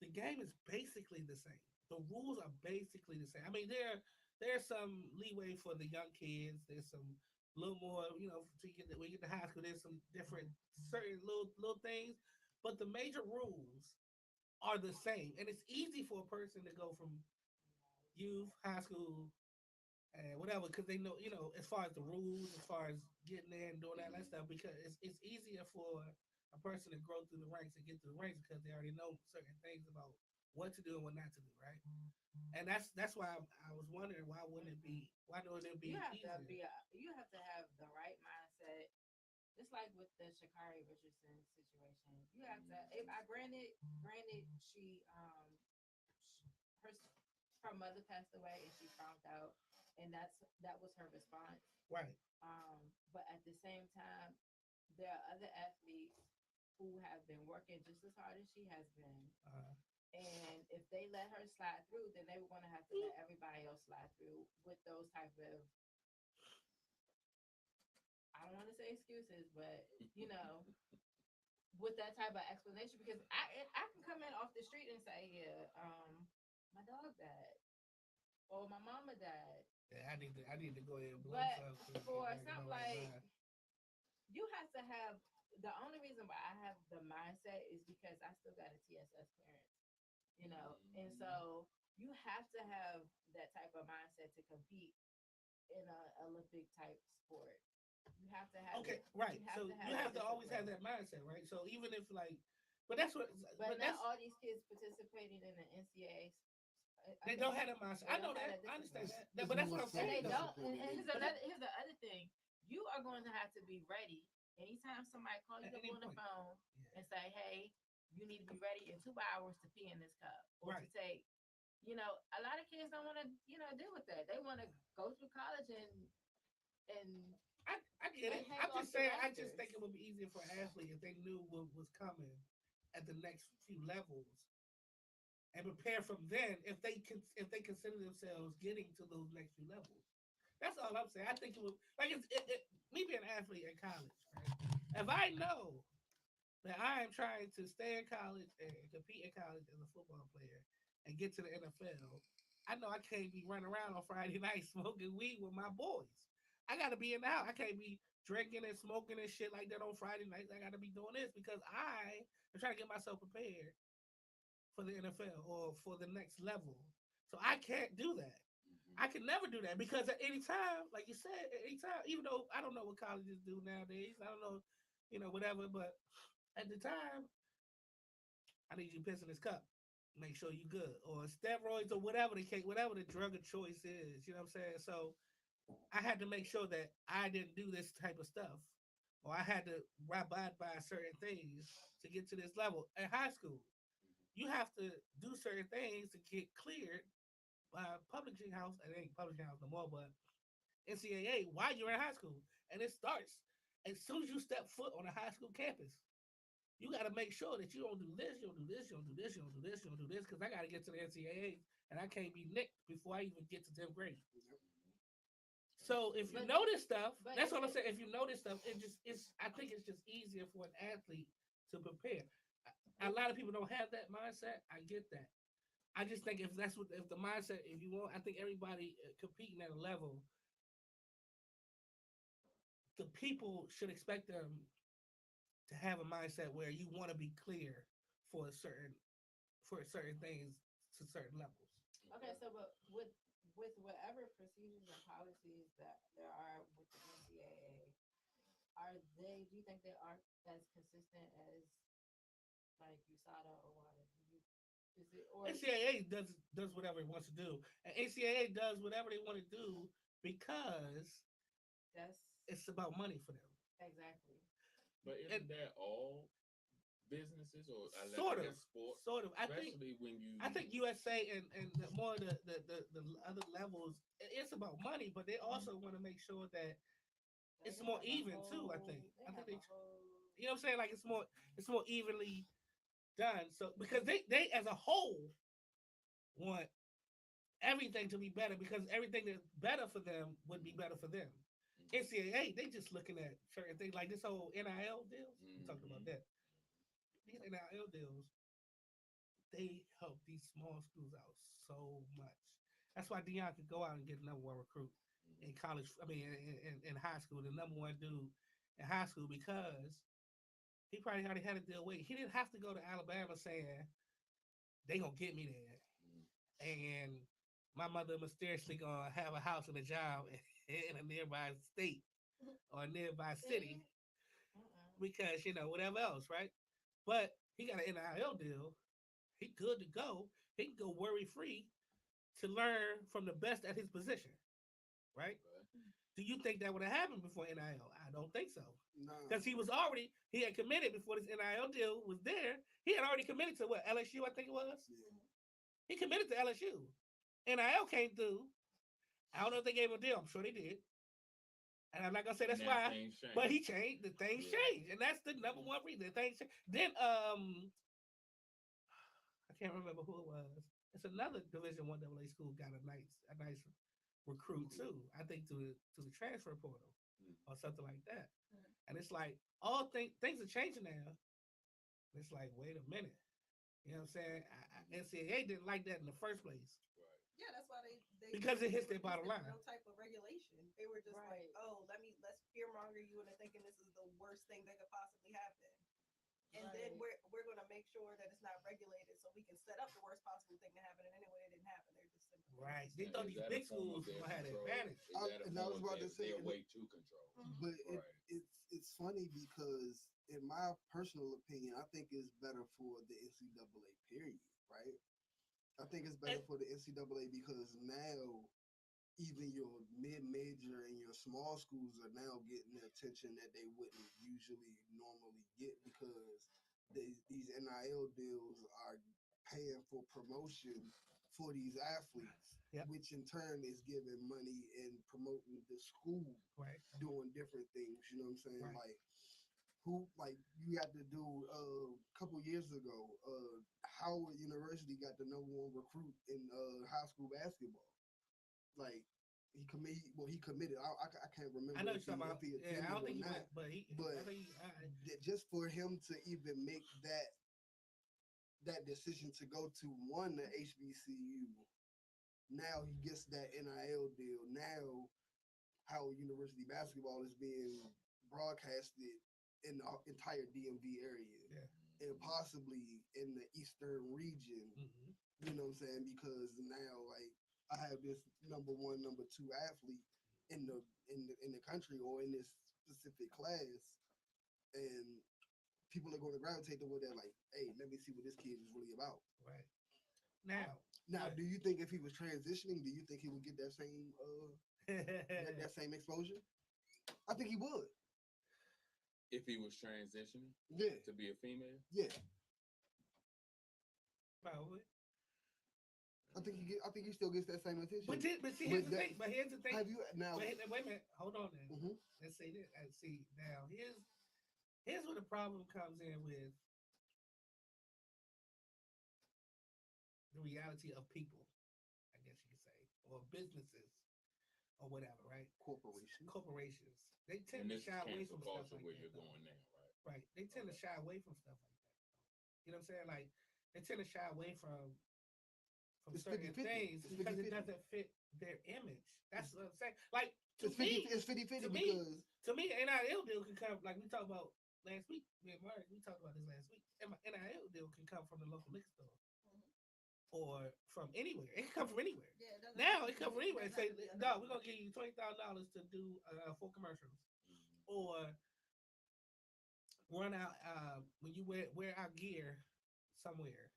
the game is basically the same. The rules are basically the same. I mean, there's some leeway for the young kids. There's some little more, when you get to high school, there's some different certain little things. but the major rules are the same, and it's easy for a person to go from youth, high school, and whatever, because they know, as far as the rules, as far as getting there and doing that stuff, because it's easier for a person to grow through the ranks and get through the ranks because they already know certain things about what to do and what not to do, right? And that's why I was wondering why wouldn't it be You have to easier? you have to have the right mindset. Just like with the Shakari Richardson situation, you have to. I granted, she her her mother passed away and she found out, and that was her response. Right. But at the same time, there are other athletes who have been working just as hard as she has been. Uh, And if they let her slide through, then they were going to have to let everybody else slide through with those type of, I don't want to say excuses, but with that type of explanation, because I can come in off the street and say, yeah, my dog died or my mama died. yeah, I need to go ahead and blow But some so for get back in my something right like, mind. you have to have, the only reason why I have the mindset is because I still got a TSS clearance, and so you have to have that type of mindset to compete in a Olympic type sport. You have to have Okay, it. right. You have So to you have the have to always have discipline. that mindset, right? So even if but that's what, But but not that's all these kids participating in the NCAA. they don't have that mindset. They I know don't have that. that I understand discipline. that. It's But that's more what I'm And saying they though. don't. self-discipline And than here's But anything. another. that, Here's the other thing. You are going to have to be ready anytime somebody calls at you up any on the point, phone yeah. and say, "Hey, you need to be ready in 2 hours to pee in this cup or to Right. take." A lot of kids don't want to, deal with that. They want to go through college and I get it. hang I'm off just the saying. I just rafters. think it would be easier for an athlete if they knew what was coming at the next few levels and prepare from then if they consider themselves getting to those next few levels. That's all I'm saying. I think it would like me being an athlete in college, right? If I know that I am trying to stay in college and compete in college as a football player and get to the NFL, I know I can't be running around on Friday night smoking weed with my boys. I got to be in the house. I can't be drinking and smoking and shit like that on Friday nights. I got to be doing this because I am trying to get myself prepared for the NFL or for the next level. So I can't do that. I can never do that because at any time, like you said, at any time, even though I don't know what colleges do nowadays, I don't know, whatever, but at the time, I need you to piss in this cup. Make sure you good. Or steroids or whatever the case, whatever the drug of choice is. You know what I'm saying? So I had to make sure that I didn't do this type of stuff. Or I had to abide by certain things to get to this level. In high school, you have to do certain things to get cleared by publishing house. It ain't publishing house no more, but NCAA while you're in high school. And it starts as soon as you step foot on a high school campus. You got to make sure that you don't do this, you don't do this, you don't do this, you don't do this, you don't do this, because I got to get to the NCAA and I can't be nicked before I even get to 10th grade. So if you But know this stuff, but that's is what I'm it saying. If you know this stuff, it's I think it's just easier for an athlete to prepare. A lot of people don't have that mindset. I get that. I just think if the mindset, if you want, I think everybody competing at a level, the people should expect them to have a mindset where you want to be clear for certain things to certain levels. okay? So, but with whatever procedures and policies that there are with the NCAA, are they? Do you think they are as consistent as like USADA or what? Is it or NCAA does whatever it wants to do, and NCAA does whatever they want to do because that's it's about money for them. exactly? But And isn't that all businesses or I sort of, guess sports? sort of. Especially when you I think USA and more the other levels, it's about money, but they also want to make sure that They it's more have a even too. I think. whole. They I think have they, a whole. you know what I'm saying? Like it's more evenly done. So because they as a whole want everything to be better because everything that's better for them would be better for them. NCAA, they just looking at certain things like this whole NIL deals. We talked about that. These NIL deals, they help these small schools out so much. That's why Dion could go out and get number one recruit in college. I mean, in high school, the number one dude in high school because he probably already had a deal waiting. He didn't have to go to Alabama saying they gonna get me there, and my mother mysteriously gonna have a house and a job in a nearby state or a nearby city because whatever else, right? But he got an NIL deal. He good to go. He can go worry free to learn from the best at his position, right? Do you think that would have happened before NIL? I don't think so. No. Because he had committed before this NIL deal was there. He had already committed to what, LSU, I think it was? Yeah. He committed to LSU. NIL came through. I don't know if they gave him a deal. I'm sure they did. And I'm not gonna say that's why, but he changed. The things changed, and that's the number one reason. The things changed. Then I can't remember who it was. It's another Division I AA school got a nice recruit too. I think to the transfer portal or something like that. And it's like all things are changing now. It's like, wait a minute. You know what I'm saying? NCAA didn't like that in the first place. Yeah, that's why they because it hits their bottom line. No type of regulation. They were just like, oh, let's fearmonger you into thinking this is the worst thing that could possibly happen. And then we're gonna make sure that it's not regulated so we can set up the worst possible thing to happen. And anyway, it didn't happen. They're just simply They thought these big schools had an advantage. And I was about to say, way to control. But it's funny because in my personal opinion, I think it's better for the NCAA period, right? I think it's better for the NCAA because now even your mid-major and your small schools are now getting the attention that they wouldn't usually normally get because these NIL deals are paying for promotion for these athletes, which in turn is giving money and promoting the school doing different things. You know what I'm saying? Like you got to do a couple years ago, Howard University got the #1 recruit in high school basketball. Like he committed. I can't remember. I know you're talking about. Yeah, I don't think he went, but just for him to even make that decision to go to the HBCU, now he gets that NIL deal. Now Howard University basketball is being broadcasted in the entire DMV area, and possibly in the eastern region. You know what I'm saying? Because now, like, I have this #1, #2 athlete in the country or in this specific class, and people are going to gravitate toward that. Like, hey, let me see what this kid is really about. Right now, do you think if he was transitioning, do you think he would get that same that same exposure? I think he would. If he was transitioning, to be a female, probably. I think he still gets that same attention. But here's the thing. But here's the thing. Have you now? Wait a minute. Hold on. Then. Let's say this. See now. Here's where the problem comes in with the reality of people. I guess you could say, or businesses, or whatever. Right? Corporations. They tend to shy away from stuff like where that. You're going now, right? Right. They tend to shy away from stuff like that. You know what I'm saying? Like they tend to shy away from certain things because it doesn't fit their image. That's what I'm saying. Like it's 50-50 because to me, NIL deal can come like we talked about last week. Me and Mark, we talked about this last week. NIL deal can come from the local liquor store. Or from anywhere. It can come from anywhere. Now it comes from anywhere. Say, no, we're gonna give you $20,000 to do 4 commercials, or run out when you wear our gear somewhere,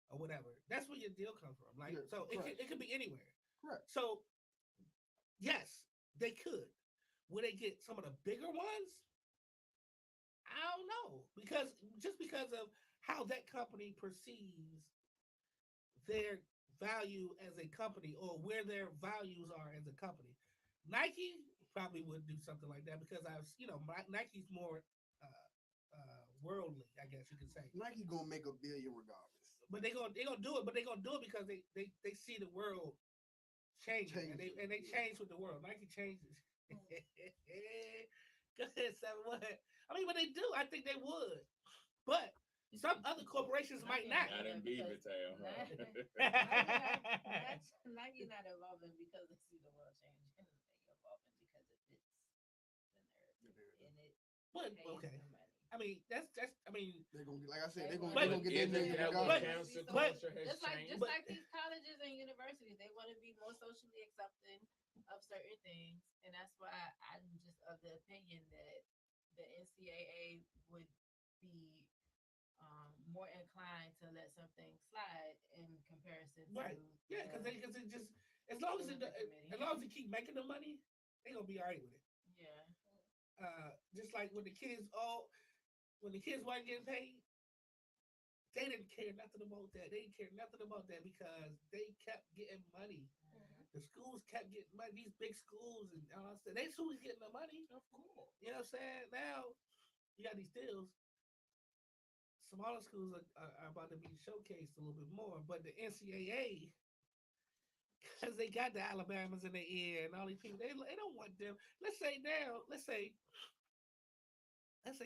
or whatever. That's where your deal comes from. Like, so it could be anywhere. Correct. So, yes, they could. Would they get some of the bigger ones? I don't know because of how that company perceives their value as a company or where their values are as a company. Nike probably would do something like that because Nike's more worldly, I guess you could say. Nike gonna make $1 billion regardless. But they gonna do it. But they gonna do it because they see the world changing and they change with the world. Nike changes. Go ahead, 7-1. I mean, but they do. I think they would. But some other corporations might not. Not in Beaver Tail. Nike not evolving because they see the world changing. They evolving because it fits the narrative and it pays the money. I mean, that's I mean, They're gonna get, like I said, they're But- gonna get their Isn't million that what regardless. cancel But- culture has Just like changed? But- these colleges and universities, they want to be more socially accepting of certain things, and that's why I'm just of the opinion that the NCAA would be more inclined to let something slide in comparison Right. to Yeah, because it just as long as it keep making the money, they gonna be all right with it. yeah. Just like when the kids weren't getting paid, they didn't care nothing about that. They didn't care nothing about that because they kept getting money. The schools kept getting money. These big schools and all that stuff. They who was getting the money. Of course. You know what I'm saying? Now you got these deals. Smaller schools are about to be showcased a little bit more, but the NCAA, because they got the Alabamas in their ear and all these people, they don't want them. Let's say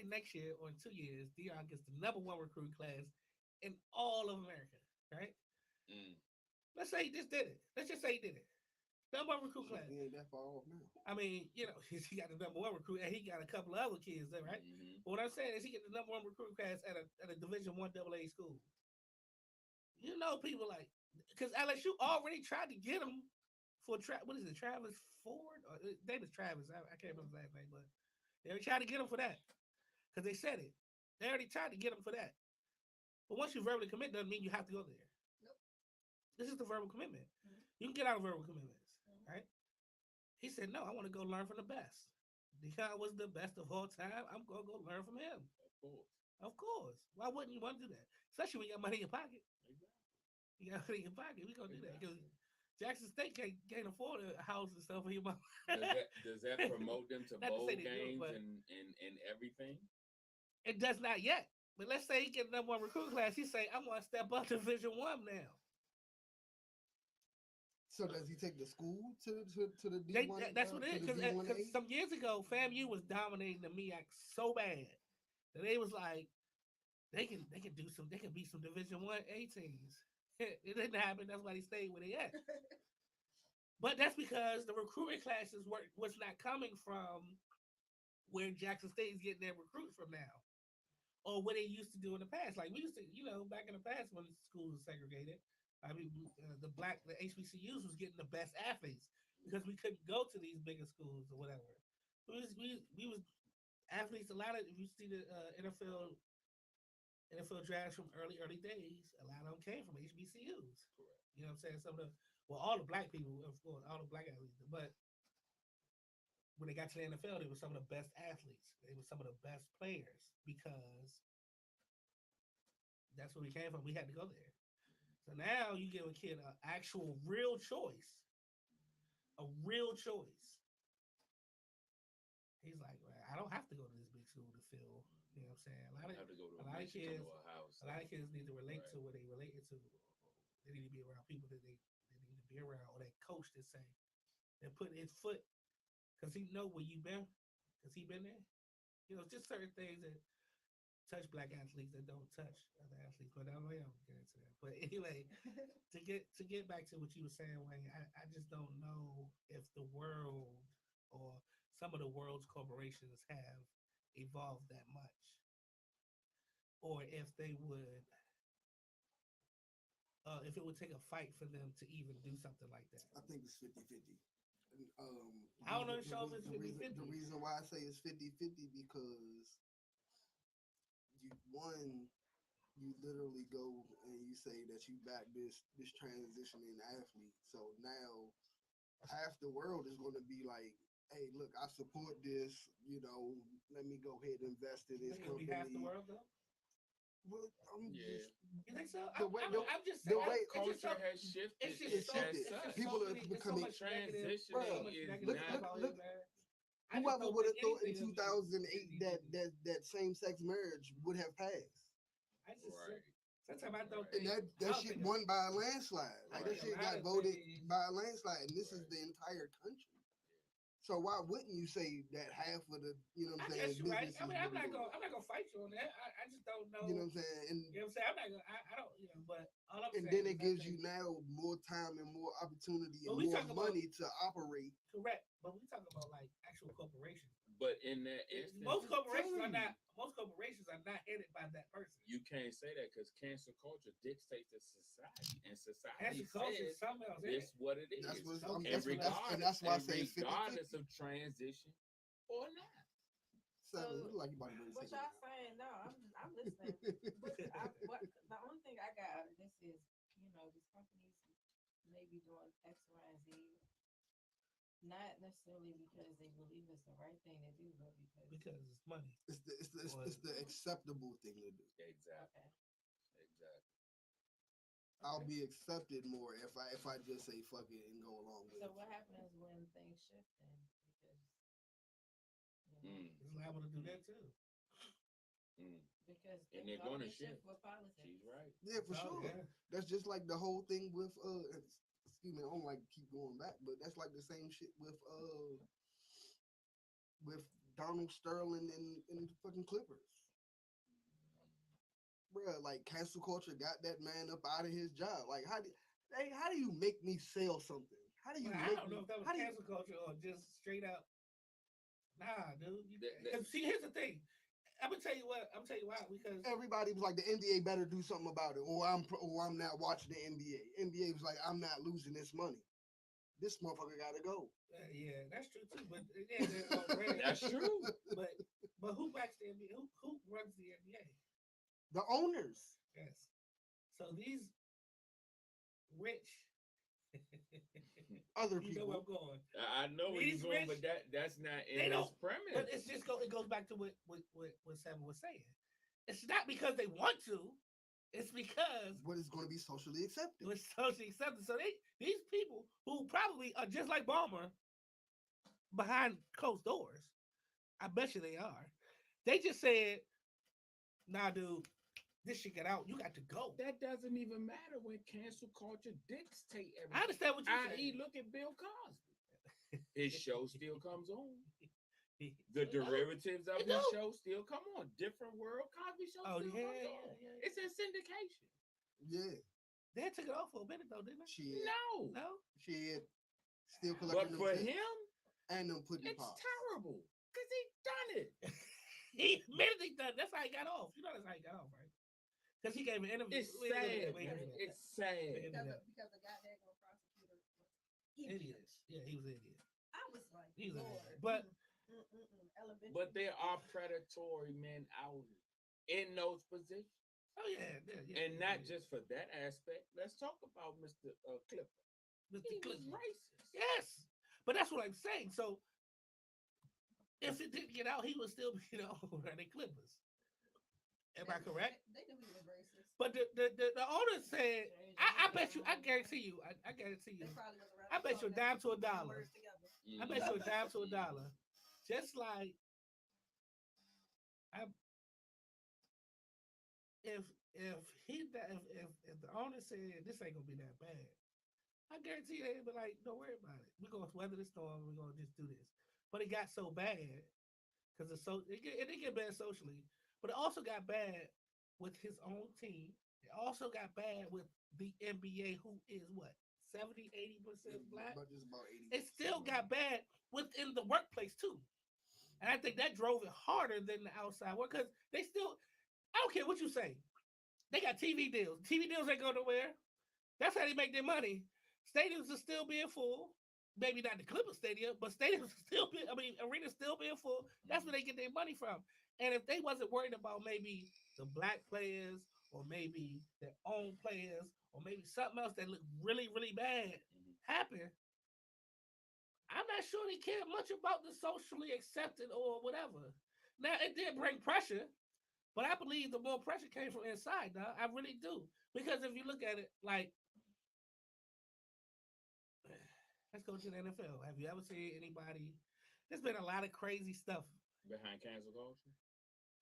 next year or in 2 years, Dion gets the #1 recruit class in all of America, right? Mm. Let's say he just did it. Let's just say he did it. #1 recruit class. He ain't that far off now. I mean, you know, he got the #1 recruit, and he got a couple of other kids there, right? Mhm. But what I'm saying is, he get the #1 recruit class at a Division I AA school. You know, people like because LSU already tried to get him for what is it, Travis Ford? Or his name is Travis. I can't remember his last name, but they already tried to get him for that because they said it. They already tried to get him for that. But once you verbally commit, doesn't mean you have to go there. Nope. This is the verbal commitment. Mhm. You can get out of verbal commitments, Mhm. right? He said, "No, I want to go learn from the best. Dion was the best of all time. I'm gonna go learn from him." Of course. Of course. Why wouldn't you want to do that? Especially when you got money in your pocket. Exactly. You got money in your pocket. We gonna do that because Jackson State can't afford a house and stuff for your mom. Does that promote them to Not to bowl say they do, games but- and everything? It does not yet. But let's say he get #1 recruit class. He say, "I'm gonna step up to Division I now." So does he take the school to the They, D1? that's what it is. to the D1A? Because some years ago, FAMU was dominating the MEAC so bad that they was like, they can beat some Division I A teams. It didn't happen. That's why they stayed where they at. But that's because the recruiting classes was not coming from where Jackson State is getting their recruits from now, or what they used to do in the past. Like we used to, back in the past when the schools were segregated. I mean, the HBCUs was getting the best athletes because we couldn't go to these bigger schools or whatever. We was athletes. A lot of if you see the NFL drafts from early days, a lot of them came from HBCUs. Correct. You know what I'm saying? All the black people, of course, all the black athletes. But when they got to the NFL, they were some of the best athletes. They were some of the best players because that's where we came from. We had to go there. So now you give a kid an actual real choice. A real choice. He's like, well, I don't have to go to this big school to feel, you know what I'm saying? I have to go to a lot of Michigan kids- or a house. A lot of kids need to relate Right. to what they related to. They need to be around people that they need to be around, or that coach that say that put his foot because he know where you been, because he been there. You know, just certain things that touch black athletes that don't touch other athletes. But I don't get into that. But anyway, to get back to what you were saying, Wayne, I just don't know if the world or some of the world's corporations have evolved that much, or if they would. If it would take a fight for them to even do something like that. I think it's 50-50. I don't know if shows it's the 50-50. reason why I say it's 50-50 because you literally go and you say that you back this transitioning athlete. So now half the world is going to be like, hey, look, I support this. Let me go ahead and invest in this It'll company. be half the world though. Well, Yeah. You think so? I'm just the saying. way- Culture has shifted. It's just It's so, shifted. it's just People so are many, becoming- it's so much negative, Transitioning so much is negative not- about look, it, man. I just Whoever don't would have think thought in anything 2008 is- that same-sex marriage would have passed. I just Right. sometimes I don't Right. think And that shit won by a landslide. Like that Right. shit A lot got of voted things- by a landslide, and this is Right. the entire country. So why wouldn't you say that half of the, you know what I I'm saying, guess you're right. businesses I mean, I'm would not do it? gonna fight you on that. I just don't know. You know what I'm saying? And You know what I'm saying? I'm not gonna. I don't. You know, but all I'm saying. then is it I gives think- you now more time and more opportunity But and we more talk about- money to operate. correct. But we talk about like actual corporations. But in that instance, most corporations are not headed by that person. You can't say that because cancel culture dictates the society, and society Cancel culture is says something else. this what it is. That's why I say it's 50-50. Regardless of transition or not. Seven, you like you about to bring What y'all saying? No, I'm listening. The only thing I got out of this is, these companies may be doing X, Y, and Z, not necessarily because they believe it's the right thing to do, but because it's money. It's the acceptable thing to do. Exactly. Okay. Exactly. I'll be accepted more if I just say fuck it and go along with So it. what happens when things shift then? It's liable to do that too. Because and they're going to shift with politics. She's right. Yeah, for sure. Yeah. That's just like the whole thing with excuse me, I don't like to keep going back, but that's like the same shit with Donald Sterling and the fucking Clippers. Bruh, like cancel culture got that man up out of his job. Like how do you make me sell something? How do you I make don't me, know if that was cancel culture or just straight up. Nah, dude. See, here's the thing. I'm gonna tell you why. Because everybody was like the NBA better do something about it, or I'm not watching the NBA. NBA was like, I'm not losing this money. This motherfucker gotta go. Yeah, that's true too. But yeah, that's true. But who backs the NBA? Who runs the NBA? The owners. Yes. So these rich. Other you people. know where I'm going. I know where you're going, but that's not in this premise. But it's just it goes back to what Sam was saying. It's not because they want to. It's because what is going to be socially accepted. It's socially accepted. So these people who probably are just like Balmer behind closed doors, I bet you they are. They just said, "Nah, dude, this shit get out. You got to go." That doesn't even matter when cancel culture dictate everything. I understand what you're saying. Look at Bill Cosby. His show still comes on. The derivatives of his show still come on. Different World Cosby show still comes on. Yeah. It's in syndication. Yeah. They took it off for a minute though, didn't they? No. Shit. Still collecting. But for him, and them putting it's terrible because he done it. He admitted he done. That's how he got off. You know that's how he got off, right? Because he gave an interview. It's sad. It's sad. Because the goddamn prosecutor was idiot. Yeah, he was an idiot. I was like, he was Lord. But there are predatory men out in those positions. Oh yeah. And not just for that aspect. Let's talk about Mr. Clipper. Mr. Clipper was racist. Yes, but that's what I'm saying. So if it didn't get out, he would still be over the Clippers. Am I correct? They knew he was racist. But the owner said, I bet you, I guarantee you, I guarantee you, I bet you a dime to a dollar. I bet you a dime to a dollar. Just like if the owner said this ain't gonna be that bad, I guarantee you they'd be like, don't worry about it. We're gonna weather the storm. We're gonna just do this. But it got so bad because it didn't get bad socially, but it also got bad with his own team. It also got bad with the NBA, who is what 70-80% black. But just about 80%. It still got bad within the workplace too, and I think that drove it harder than the outside work because they still. I don't care what you say. They got TV deals. TV deals ain't go nowhere. That's how they make their money. Stadiums are still being full. Maybe not the Clippers stadium, but stadiums are still being, arenas still being full. That's where they get their money from. And if they wasn't worried about maybe the black players or maybe their own players or maybe something else that looked really, really bad happen, I'm not sure they cared much about the socially accepted or whatever. Now, it did bring pressure. But I believe the more pressure came from inside, dog. I really do. Because if you look at it, like, let's go to the NFL. Have you ever seen anybody? There's been a lot of crazy stuff behind cancel culture,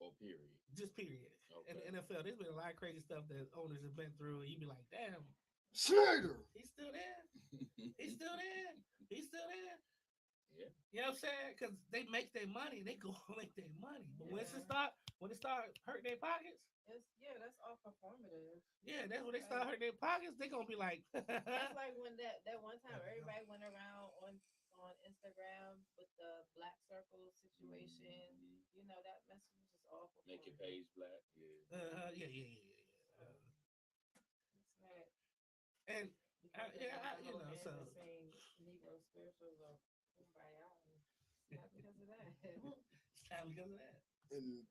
or period. Just period. Okay. In the NFL, there's been a lot of crazy stuff that owners have been through, and you be like, damn, Slater. He's still there. He's still there. He's still there. Yeah. You know what I'm saying? Because they make their money. They go make their money. But when it start hurting their pockets, that's all performative. Yeah, that's when they start hurting their pockets. They gonna be like, that's like when that one time everybody went around on on Instagram with the black circle situation. You know that message was just awful. Make your page black. Yeah. It's sad. And Because yeah, the you whole know, end so of saying Negro spirituals or kumbaya. It's not because of that. it's not because of that. And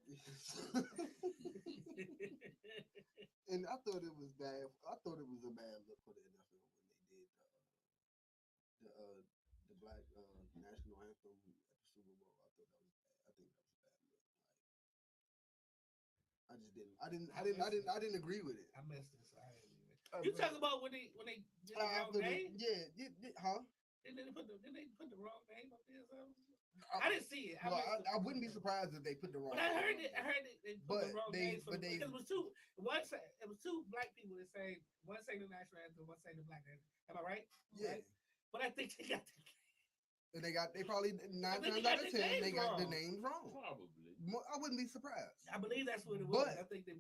and I thought it was bad. I thought it was a bad look for the NFL when they did the black national anthem at the Super Bowl. I thought that was bad. I think that was a bad look. Like I didn't agree with it. I missed this. You talking about when they did the wrong name? Huh? Didn't they put the wrong name up there or something? I didn't see it. I wouldn't be surprised if they put the wrong. But I heard it. They put the wrong names because it was two. It was two black people that sang. One sang the national anthem, one sang the black anthem. Am I right? Yeah. Right? But I think they got. And they probably 9 times out of 10 they got the names wrong. Probably. I wouldn't be surprised. I believe that's what it was. I think they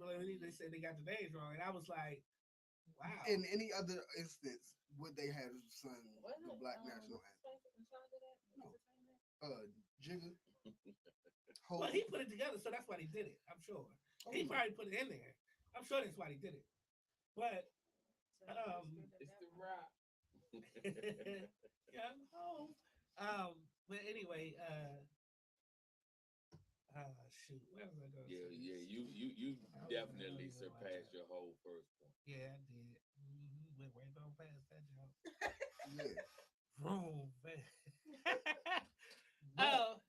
said they got the names wrong, and I was like, wow. In any other instance, would they have sung the black national anthem? Jigga. Well, he put it together, so that's why he did it. I'm sure. He probably put it in there. I'm sure that's why he did it. But it's the rock. Yeah, no. But anyway, shoot, where was I going? Yeah. You definitely surpassed your whole first point. Yeah, I did. Went right on past that job. Yeah. Vroom, man.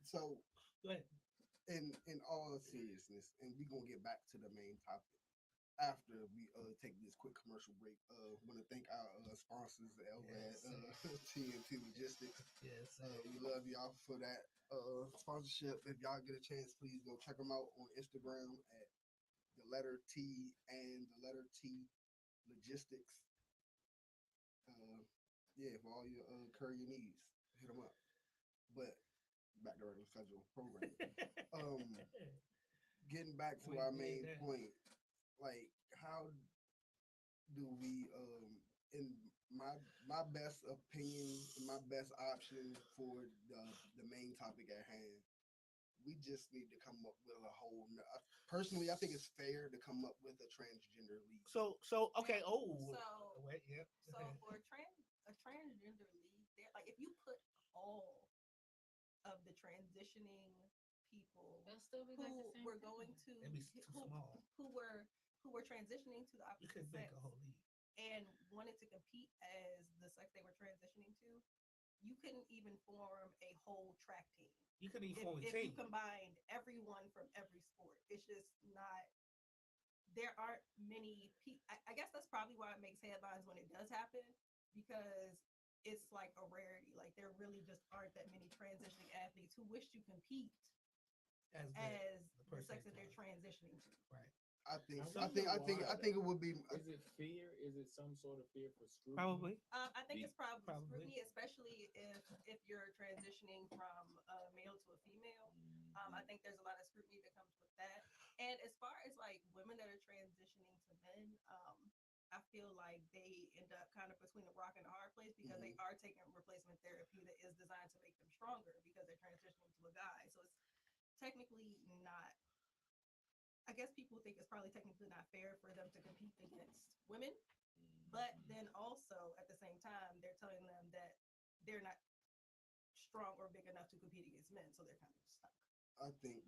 So go ahead. In all seriousness, and we're gonna get back to the main topic after we take this quick commercial break. Want to thank our sponsors over at TNT Logistics. Yes, we love y'all for that sponsorship. If y'all get a chance, please go check them out on Instagram at the letter T and the letter T Logistics. Yeah, for all your courier needs, hit them up. But back to regular schedule program. Getting back to our main point, like how do we in my best opinion, my best option for the main topic at hand, we just need to come up with a whole personally I think it's fair to come up with a transgender league. So okay, wait, yeah. So for a transgender league, there, like if you put all of the transitioning people who were going to who were transitioning to the opposite sex and wanted to compete as the sex they were transitioning to, you couldn't even form a whole track team. You couldn't even form a team. If you combined everyone from every sport, it's just not. There aren't many people. I guess that's probably why it makes headlines when it does happen, because it's like a rarity. Like there really just aren't that many transitioning athletes who wish to compete as the sex that they're transitioning to. Right. I think it would be. Is it fear? Is it some sort of fear for scrutiny? Probably. I think it's probably scrutiny, especially if you're transitioning from a male to a female. I think there's a lot of scrutiny that comes with that. And as far as like women that are transitioning to men, I feel like they end up kind of between a rock and a hard place because they are taking replacement therapy that is designed to make them stronger because they're transitioning to a guy. So it's technically not. I guess people think it's probably technically not fair for them to compete against women, but then also at the same time they're telling them that they're not strong or big enough to compete against men, so they're kind of stuck. I think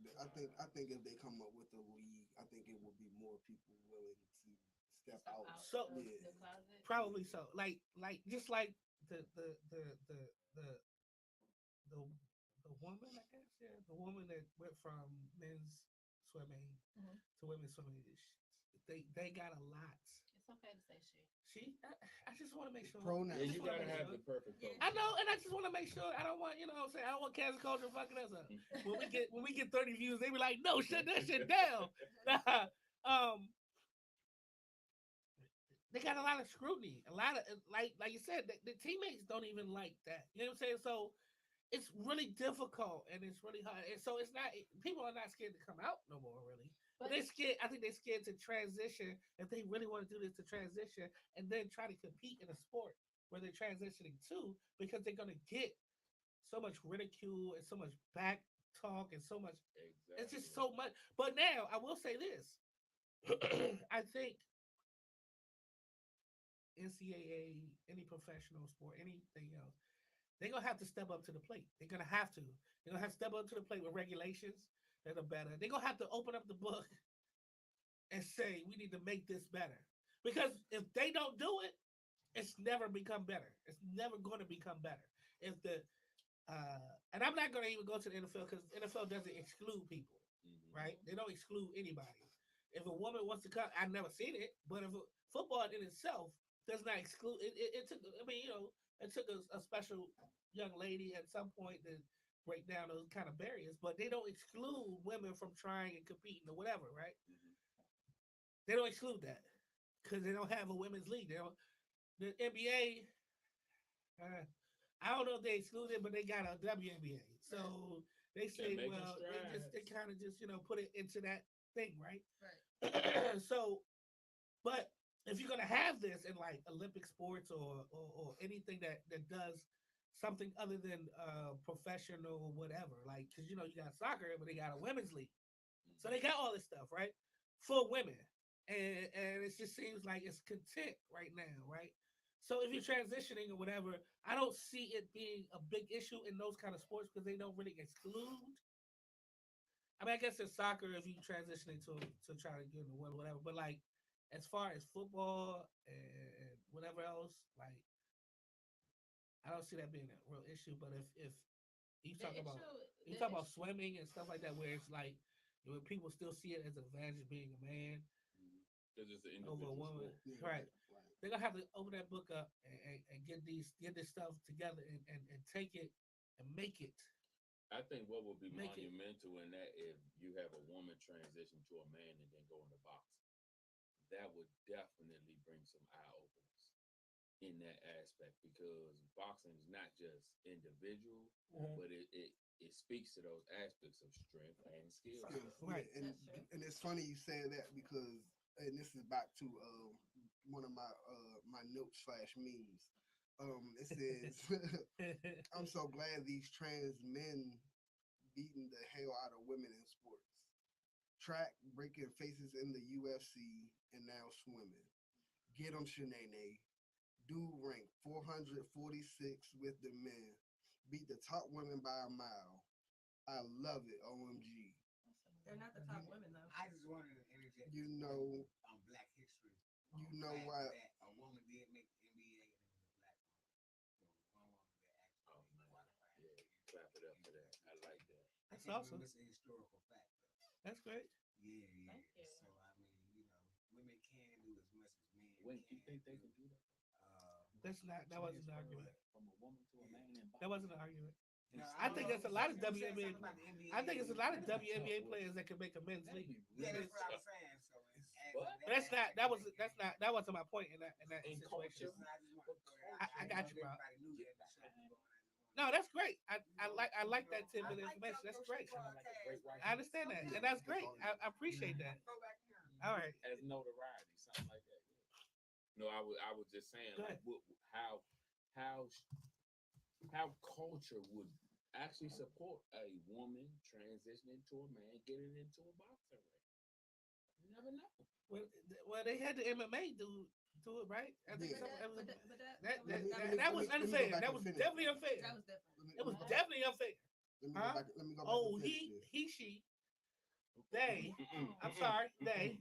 if they come up with a league, I think it will be more people willing to step out. So probably so. Like just like the woman, I guess, the woman that went from men's swimming to women's swimming. They got a lot. It's okay to say she. I just want to make sure. Pronouns. Yeah, you gotta have the perfect pronoun. I know, and I just want to make sure. I don't want, what I'm saying, I don't want cancel culture fucking us up. When we get 30 views, they be like, no, shut that shit down. They got a lot of scrutiny. A lot of like you said, the teammates don't even like that. You know what I'm saying? So it's really difficult and it's really hard. And so it's not, people are not scared to come out no more, really. But they're scared. I think they're scared to transition if they really want to do this, to transition and then try to compete in a sport where they're transitioning to, because they're going to get so much ridicule and so much back talk and so much. Exactly. It's just so much. But now I will say this: I think NCAA, any professional sport, anything else, they're gonna have to step up to the plate. They're gonna have to. They're gonna have to step up to the plate with regulations that are better. They're gonna have to open up the book and say we need to make this better. Because if they don't do it, it's never become better. It's never going to become better. If the and I'm not going to even go to the NFL because NFL doesn't exclude people, right? They don't exclude anybody. If a woman wants to come, I've never seen it, but if football in itself does not exclude, it took. I mean, it took a special young lady at some point to break down those kind of barriers, but they don't exclude women from trying and competing or whatever, right? They don't exclude that because they don't have a women's league. They don't, the NBA, I don't know if they excluded, but they got a WNBA. So they say, well, they kind of just put it into that thing, right? Right. So, but if you're gonna have this in like Olympic sports or anything that does something other than professional or whatever, like because you got soccer, but they got a women's league, so they got all this stuff, right, for women, and it just seems like it's content right now, right? So if you're transitioning or whatever, I don't see it being a big issue in those kind of sports because they don't really exclude. I mean, I guess it's soccer if you transitioning to try to get in the world, whatever. But like, as far as football and whatever else, like, I don't see that being a real issue. But if you talk about swimming and stuff like that, where it's like where people still see it as an advantage being a man because it's an over a individual woman, sport. right? They're gonna have to open that book up and get this stuff together and take it and make it. I think what would be Make it. monumental in that if you have a woman transition to a man and then go into boxing, that would definitely bring some eye openers in that aspect because boxing is not just individual, but it speaks to those aspects of strength and skill. Right. And it's funny you said that because and this is back to one of my notes / memes. It says, "I'm so glad these trans men beating the hell out of women in sports. Track breaking faces in the UFC and now swimming. Get them, Shanae. Dude rank 446 with the men. Beat the top women by a mile. I love it. OMG." They're not the top women though. I just wanted to interject. You know, on Black History. you know what? That a woman did make the NBA and it was a black woman. There was one woman that actually qualified. Yeah, clap it up for that. I like that. I That's can't awesome. remember, it's a historical fact though. That's great. Yeah. Thank you. So I mean, women can do as much as men. When you can think they can do that? That wasn't an argument. From a woman to a man in That wasn't an argument. No, I think there's a lot of I'm saying WNBA. something about the NBA. I think it's a lot of WNBA players that can make a men's league. Yeah, that's what I'm saying. So But that wasn't my point in that In situation. culture. I got you, bro. No, that's great. I like that tidbit of information. That's great. I understand that, and that's great. I appreciate that. All right. As notoriety, something like that. No, I was just saying like how culture would actually support a woman transitioning to a man getting into a boxing ring. You never know. Well, they had the MMA do it, right? I think That was unfair. That was definitely unfair. That was different. It was definitely unfair. Let me go back Oh, and finish this. she, they. I'm sorry, they.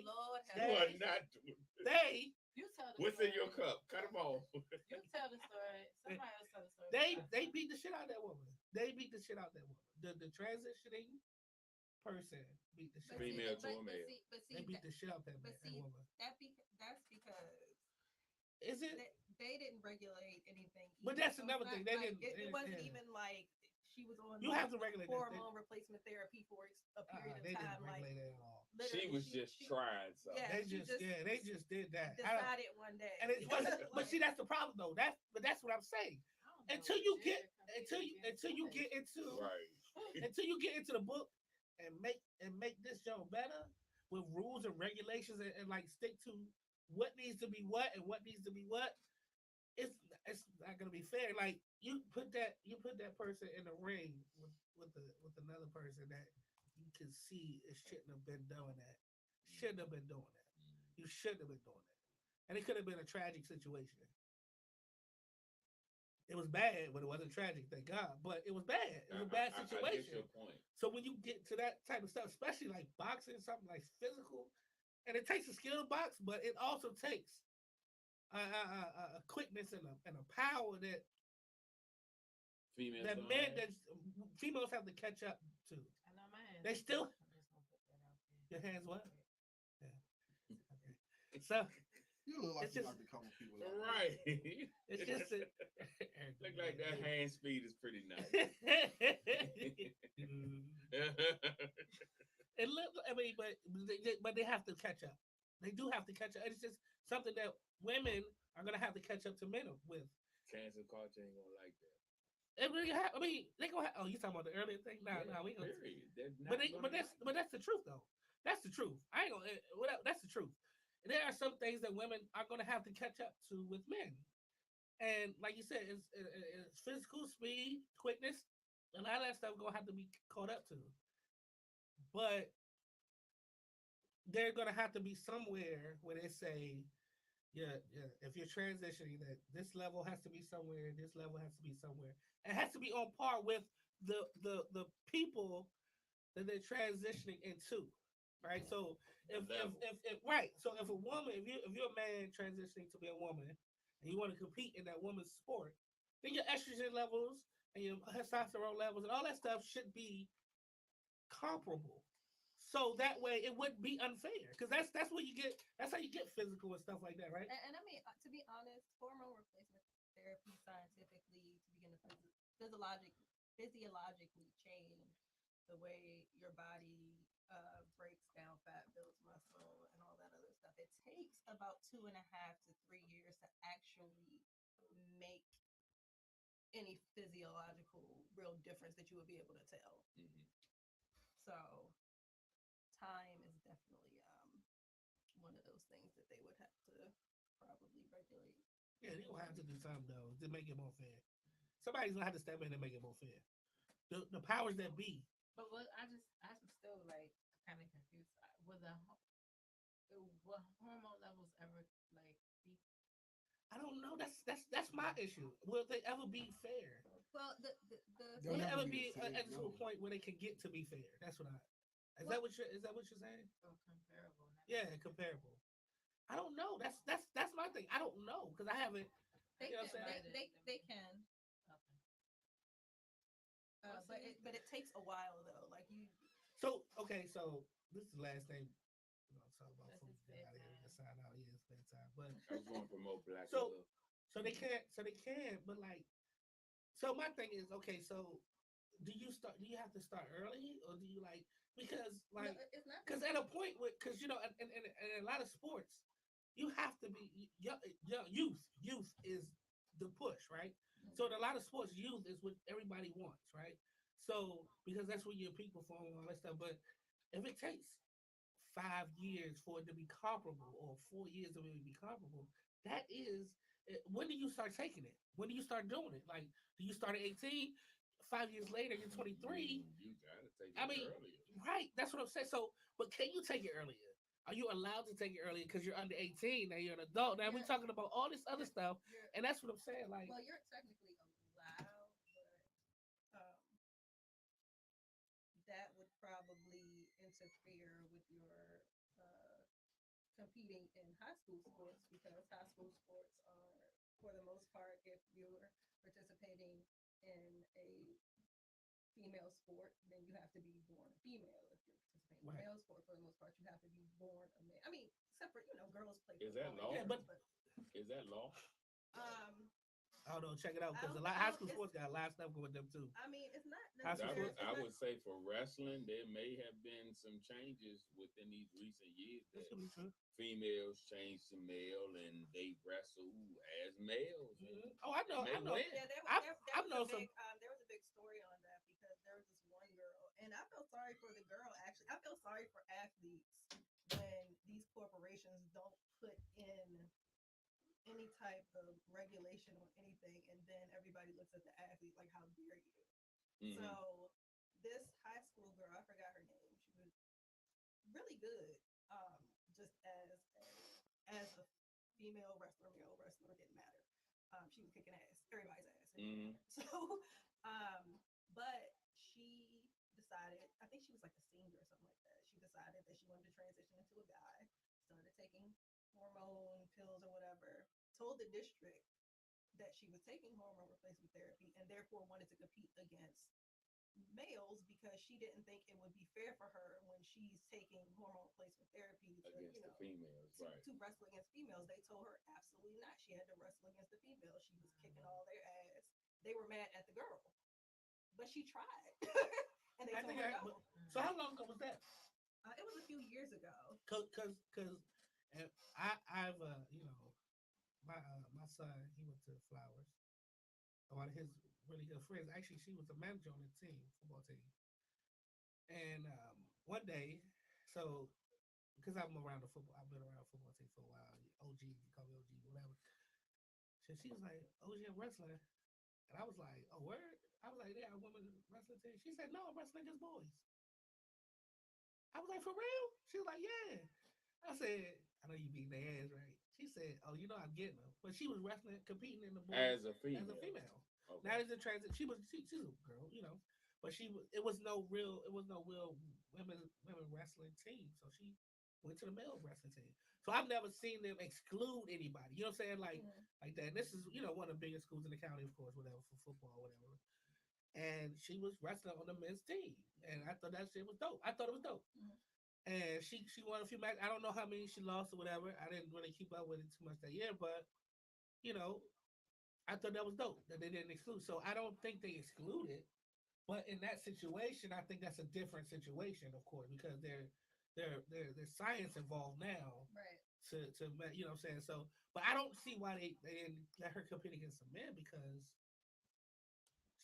Lord You are not doing this. They. You tell the What's story. in your cup? Cut them off. You tell the story. Somebody else tell the story. They beat the shit out of that woman. They beat the shit out of that woman. The transitioning person beat the shit. Female to a male. They beat the shit out of that woman. That's because Is it? they didn't regulate anything. But either. that's So another it's thing. not They like- didn't. It wasn't even like she was on. You have to regulate that. hormone replacement therapy for a period They of didn't time. Like regulate it at all. She literally, was just trying something. Yeah, They she just did that. decided one day. And it wasn't. But see, that's the problem though. That's what I'm saying. Until you get into Right. until you get into the book and make this show better with rules and regulations and like stick to what needs to be what and what needs to be what, it's not gonna be fair. Like you put that person in the ring with another person that you can see it shouldn't have been doing that. Shouldn't have been doing that. You shouldn't have been doing that. And it could have been a tragic situation. It was bad, but it wasn't tragic, thank God. But it was bad. It was a bad I situation. get your point. So when you get to that type of stuff, especially like boxing, something like physical, and it takes a skill to box, but it also takes a quickness and a power that Females that don't men have? that females have to catch up to. I know my hands. They still- I'm just gonna put that out there. Your hands what? Yeah. Okay. So You look like It's you just- like to couple people. Right. it's just a, Look like that hand speed is pretty nice. It look. I mean, but they have to catch up. They do have to catch up. It's just something that women are gonna have to catch up to men with. Cancel culture ain't gonna like that. It really I mean, they gonna have. Oh, you talking about the earlier thing? Nah, Yeah, we gonna. period. They're not But that's the truth though. That's the truth. I ain't gonna. That's the truth. And there are some things that women are gonna have to catch up to with men. And like you said, it's physical speed, quickness, and all that stuff gonna have to be caught up to. But they're gonna have to be somewhere where they say, yeah, if you're transitioning, that this level has to be somewhere, this level has to be somewhere. It has to be on par with the people that they're transitioning into. Right. So if right, so if a woman, if you're a man transitioning to be a woman and you want to compete in that woman's sport, then your estrogen levels and your testosterone levels and all that stuff should be comparable. So that way it wouldn't be unfair. Because that's what you get, that's how you get physical and stuff like that, right? And I mean, to be honest, hormone replacement therapy scientifically to begin to physiologically change the way your body breaks down fat, builds muscle, and all that other stuff. It takes about 2.5 to 3 years to actually make any physiological real difference that you would be able to tell. Mhm. So time is definitely one of those things that they would have to probably regulate. Yeah, they gonna have to do something though to make it more fair. Somebody's gonna have to step in and make it more fair. The powers that be. But what I'm still like kind of confused. Will hormone levels ever like be? I don't know. That's my issue. Will they ever be fair? Well, Will They'll they never ever be be the same, at to a no. point where they can get to be fair? That's what I. Is that what you're saying? Or comparable? Yeah, comparable. I don't know. That's my thing. I don't know because I haven't. they You know what can, I'm saying? they can. Okay. But it takes a while though. Like you, So okay, so this is the last thing we're gonna talk about This before we is get out of here. bedtime. Sign out. Yeah, it's bedtime. But I was going to promote black So- love. so they can't. But like, so my thing is okay. So do you have to start early or do you like because like no, it's not. because at a point with because you know in a lot of sports you have to be young, youth is the push, right? So in a lot of sports, youth is what everybody wants, right? So because that's where your peak perform and all that stuff. But if it takes 5 years for it to be comparable, or 4 years for it to be comparable, that is when do you start taking it? When do you start doing it? Like, do you start at 18? 5 years later, you're 23. You gotta take it I mean, earlier. right? That's what I'm saying. So, but can you take it earlier? Are you allowed to take it earlier because you're under 18? Now you're an adult. Now we're talking about all this other stuff, You're, and that's what I'm saying. Like, well, you're technically allowed, but that would probably interfere with your competing in high school sports because high school sports are, for the most part, if you're participating in a female sport, then you have to be born a female. If you're participating in Right. male sport, for the most part, you have to be born a male. I mean, separate, girls play. Is that football, law? Yeah, but- Is that law? I don't know. Check it out because a I lot don't- high school it's- sports got a lot of stuff going with them too. I mean, it's not High school necessarily. sports- I would say for wrestling, there may have been some changes within these recent years That that should be true. females change to male and they wrestle as males. And Oh, I know. They I know. win. Yeah, there I've- was, I've known there was a big story on that because there was this one girl, and I felt sorry for the girl. Actually, I feel sorry for athletes when these corporations don't put in any type of regulation on anything, and then everybody looks at the athlete like, how dare you? Mhm. So this high school girl, I forgot her name. She was really good. Just as a female wrestler, male wrestler, didn't matter. She was kicking ass, everybody's ass. Mhm. So, but she decided, I think she was like a senior or something like that. She decided that she wanted to transition into a guy, started taking hormone pills or whatever, told the district that she was taking hormone replacement therapy and therefore wanted to compete against males because she didn't think it would be fair for her when she's taking hormone replacement therapy to, Against the females, right? to wrestle against females. They told her absolutely not. She had to wrestle against the females. She was kicking all their ass. They were mad at the girl, but she tried, and they I told think her I, no. so how long ago was that? It was a few years ago. Cause I've my son, he went to Flowers. One of his really good friends. Actually, she was a manager on the team, football team. And one day, so because I've been around the football, I've been around the football team for a while. OG, you call me OG, whatever. So she was like, OG, I'm wrestling. And I was like, oh, word? I was like, yeah, a woman wrestling team. She said, no, I'm wrestling against boys. I was like, for real? She was like, yeah. I said, I know you beating their ass, right? She said, oh, you know I'm getting them. But she was wrestling, competing in the boys As a female. As a female. Okay. Now there's a transit. She's a girl, you know. But it was no real women wrestling team. So she went to the male wrestling team. So I've never seen them exclude anybody. You know what I'm saying? Like that. And this is, one of the biggest schools in the county, of course, whatever, for football, whatever. And she was wrestling on the men's team. And I thought that shit was dope. I thought it was dope. And she won a few matches. I don't know how many she lost or whatever. I didn't really keep up with it too much that year, but you know, I thought that was dope that they didn't exclude. So I don't think they excluded, but in that situation, I think that's a different situation, of course, because there's science involved now Right. to you know what I'm saying. So, but I don't see why they didn't let her compete against the men because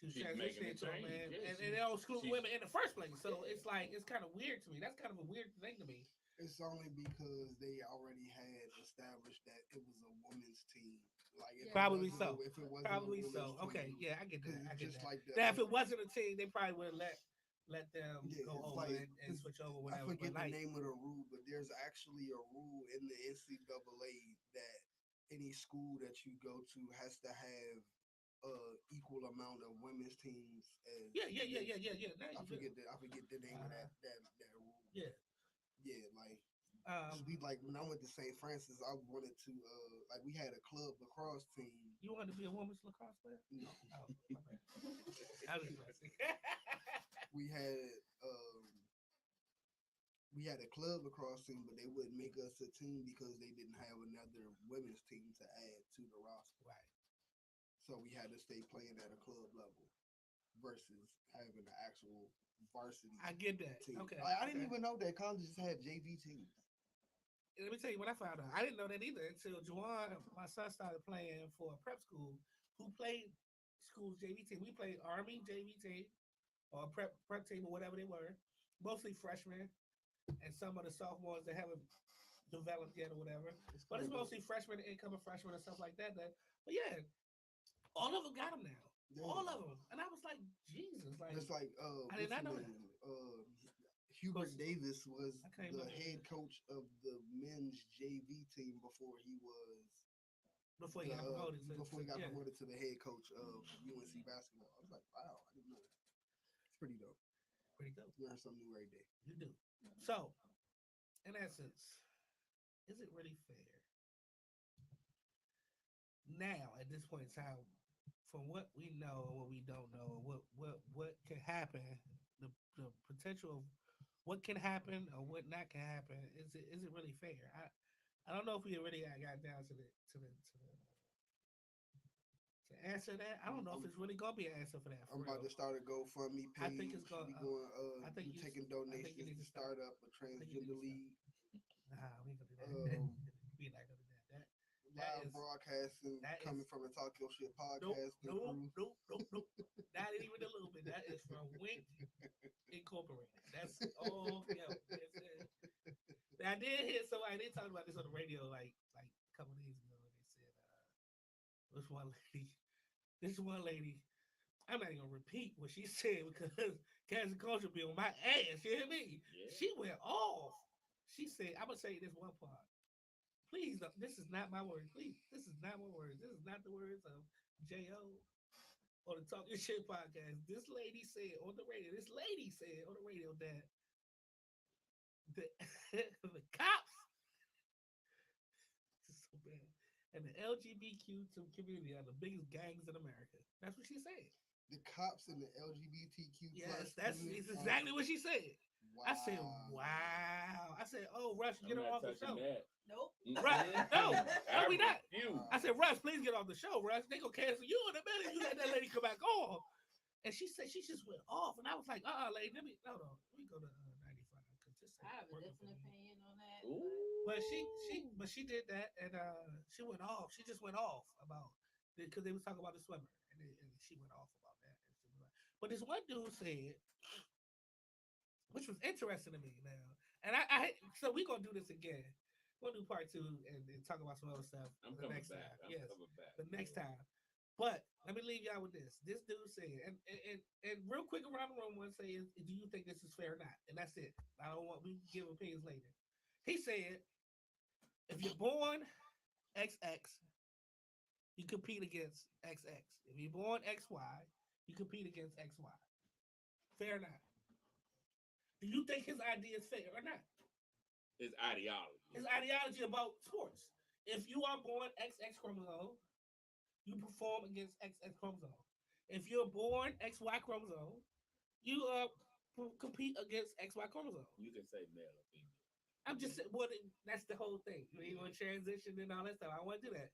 she was She's making a transitioning to a change. man, Yeah, and they don't exclude she's- women in the first place. So it's like it's kind of weird to me. That's kind of a weird thing to me. It's only because they already had established that it was a woman's team. Like if Probably it so. wasn't, if it wasn't Probably a women's so. Okay, team, yeah, I get that. 'cause I get just that. like the Now, if it wasn't a team, they probably would have let them yeah, go it's over like and switch over, I whatever. forget But the like, name of the rule, but there's actually a rule in the NCAA that any school that you go to has to have equal amount of women's teams as yeah. men's teams. Now I you forget do. I forget the name of Uh-huh. that rule. Yeah. Yeah, like Um, we like when I went to St. Francis, I wanted to like we had a club lacrosse team. you want to be a women's lacrosse player? No, Oh, my bad. I was just messing. we had we had a club lacrosse team, but they wouldn't make us a team because they didn't have another women's team to add to the roster. Right. So we had to stay playing at a club level versus having an actual varsity I get that. team. Okay. I didn't okay. even know that colleges had JV teams. Let me tell you what I found out. I didn't know that either until Juwan, my son, started playing for a prep school who played school's JV team. We played Army JV team or prep team or whatever they were, mostly freshmen and some of the sophomores that haven't developed yet or whatever. But it's mostly freshmen, incoming freshmen and stuff like that. But yeah, all of them got them now. Yeah. All of them. And I was like, Jesus. Like, It's like I did not know that. Hubert Davis was I can't the remember. head coach of the men's JV team before he Before he got promoted. Yeah. promoted to the head coach of UNC basketball. I was like, wow, I didn't know that. It's pretty dope. Pretty dope. Learn something new every day. You do. So, in essence, is it really fair now at this point in time, from what we know and what we don't know, what can happen, the potential of what can happen or what not can happen? Is it really fair? I don't know if we really got down to answer that. I don't know if it's really gonna be an answer for that. I'm about to start a GoFundMe page. I think it's going. We going I think we you taking I think you donations need to to start. start up a transgender league. Nah, we ain't gonna do that. We not gonna do that. Live is- broadcasting that coming is- from the Talk Your Shit Nope, podcast. nope. Not even a little bit. That is from Wink Incorporated. That's all. Yo, now, I did hear somebody. They talked about this on the radio like a couple days ago. And they said this one lady. This one lady. I'm not even gonna repeat what she said because cancel culture be on my ass. You hear me? Yeah. She went off. She said, "I'm gonna say this one part. Please, this is not my words. Please, this is not my words. This is not the words of Jo on the Talk Your Shit podcast. This lady said on the radio. This lady said on the radio that the the cops this is so bad and the LGBTQ community are the biggest gangs in America. That's what she said. The cops and the LGBTQ Yes, plus that's community exactly what she said. Wow. I said, "Wow." I said, "Oh, Russ, get I'm her not off the show." touching that. Nope. Russ, no, we not. refuse. I said, "Russ, please get off the show, Russ. They gonna cancel you in a minute. You let that lady come back on." And she said she just went off, and I was like, lady, let me hold on. Let me go to 95 because this I have a working for different me. opinion on that. Ooh. But she did that, and she went off. She just went off about because they was talking about the swimmer, and she went off about that. But this one dude said, which was interesting to me now, and so we gonna do this again. We'll do part 2 and talk about some other stuff I'm the coming next back. time. I'm Yes, coming back. the next time. But let me leave y'all with this. This dude said, and real quick around the room, one say, do you think this is fair or not? And that's it. I don't want we give opinions later. He said, if you're born XX, you compete against XX. If you're born XY, you compete against XY. Fair or not? Do you think his idea is fair or not? His ideology. His ideology about sports. If you are born XX chromosome, you perform against XX chromosome. If you're born XY chromosome, you compete against XY chromosome. You can say male or female. I'm just saying, well, that's the whole thing. You want to transition and all that stuff. I want to do that.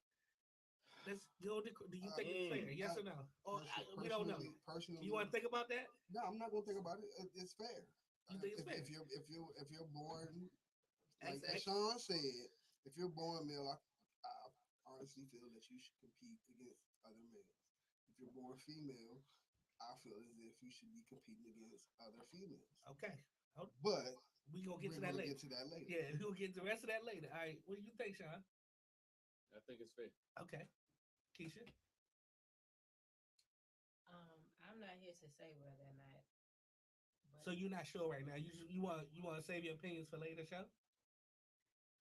Let's go. Do you think it's fair? Yes or no? Or we don't know. Personally, You want to think about that? No, I'm not gonna think about it. It's fair. You think it's fair? If you're born, like XX? Sean said, if you're born male, I honestly feel that you should compete against other males. If you're born female, I feel as if you should be competing against other females. Okay. But we gonna get we're to that gonna later. get to that later. Yeah, we'll get to the rest of that later. All right. What do you think, Sean? I think it's fair. Okay. Keisha? I'm not here to say whether or not. So you're not sure right now. You want to save your opinions for later show?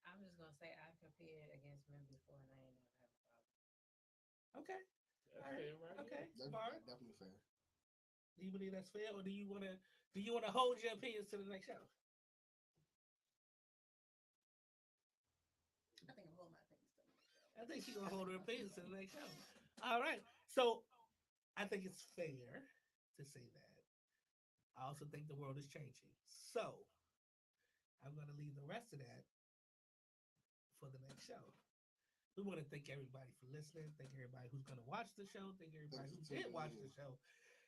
I'm just gonna say I compared against men before, and I ain't never had a problem. Okay. That's All right. fair, right? Okay. That's Smart. definitely fair. Do you believe that's fair, or do you wanna hold your opinions to the next show? I think I'm holding my things to the show. I think she's gonna hold her opinions to the next show. All right. So I think it's fair to say that. I also think the world is changing. So I'm gonna leave the rest of that for the next show. We want to thank everybody for listening. Thank everybody who's gonna watch the show. Thank everybody who did watch the show.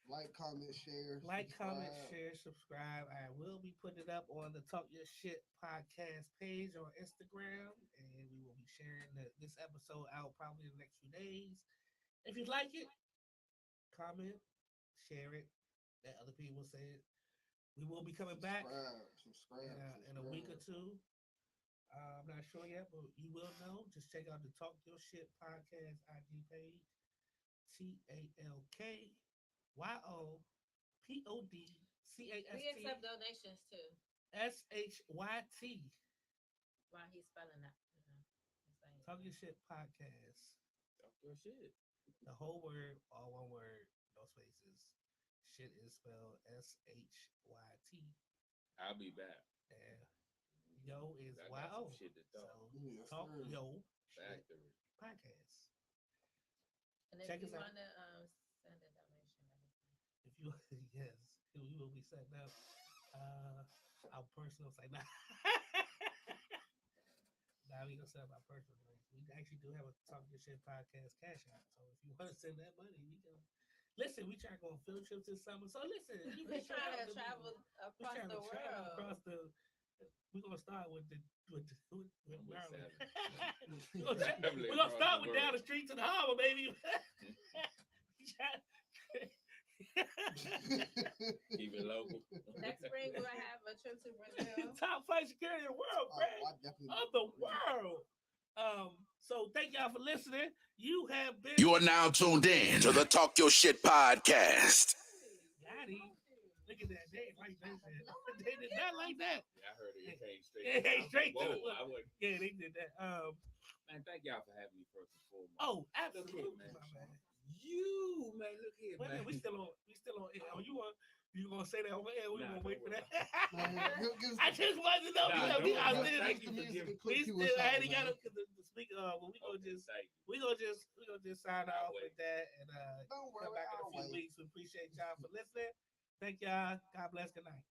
Like, comment, share. Like, subscribe. comment, share, subscribe. I will be putting it up on the Talk Your Shit podcast page on Instagram, and we will be sharing this episode out probably in the next few days. If you like it, comment, share it, let other people say it. We will be coming back Subscribe. in a week or two. I'm not sure yet, but you will know. Just check out the Talk Your Shit podcast IG page. TALKYOPODCAST. We accept donations too. SHYT. While he's spelling that. Talk Your Shit podcast. Talk your shit. The whole word, all one word, no spaces. Shit is spelled SHYT. I'll be back. And yo is I got YO. some shit to talk. So Yes, Talk sir. Yo Shit Factory. podcast. And if Check you us out. want to send a donation, If you yes, we will be setting up our personal site. Now we gonna set up our personal links. We actually do have a Talk Your Shit podcast cash out. So if you want to send that money, we can listen. We try to go on field trips this summer. So listen, you we're can trying to travel across the world. across the. We're gonna start with Maryland. Traveling We're gonna start across the with down world. the street to the harbor, baby. Keep it local. Next spring we'll have a trip to Brazil. Top flight security in the world, Greg. I definitely Of the world. So thank y'all for listening. You have been. You are now tuned in to the Talk Your Shit podcast. Got him. Look at that. They ain't like that. They did not like that. Yeah, I heard it. It came straight. It came straight to the Whoa, point. I wouldn't. Yeah, they did that. Man, thank y'all for having me first and foremost. Oh, Look absolutely, here, my man. You, man, look here, Wait a minute, man. we still on air. Oh, you gonna say that over air? We Nah, gonna wait for don't that. Man, I just wanted to know. Nah, we don't- out don't there. thank you for music giving- and click We you still, a I shot, ain't got man. the speaker. But we gonna Okay, just thank you. we gonna just sign I'll off wait. with that and Don't come worry, back in a I'll few wait. weeks. We appreciate y'all for listening. Thank y'all. God bless. Good night.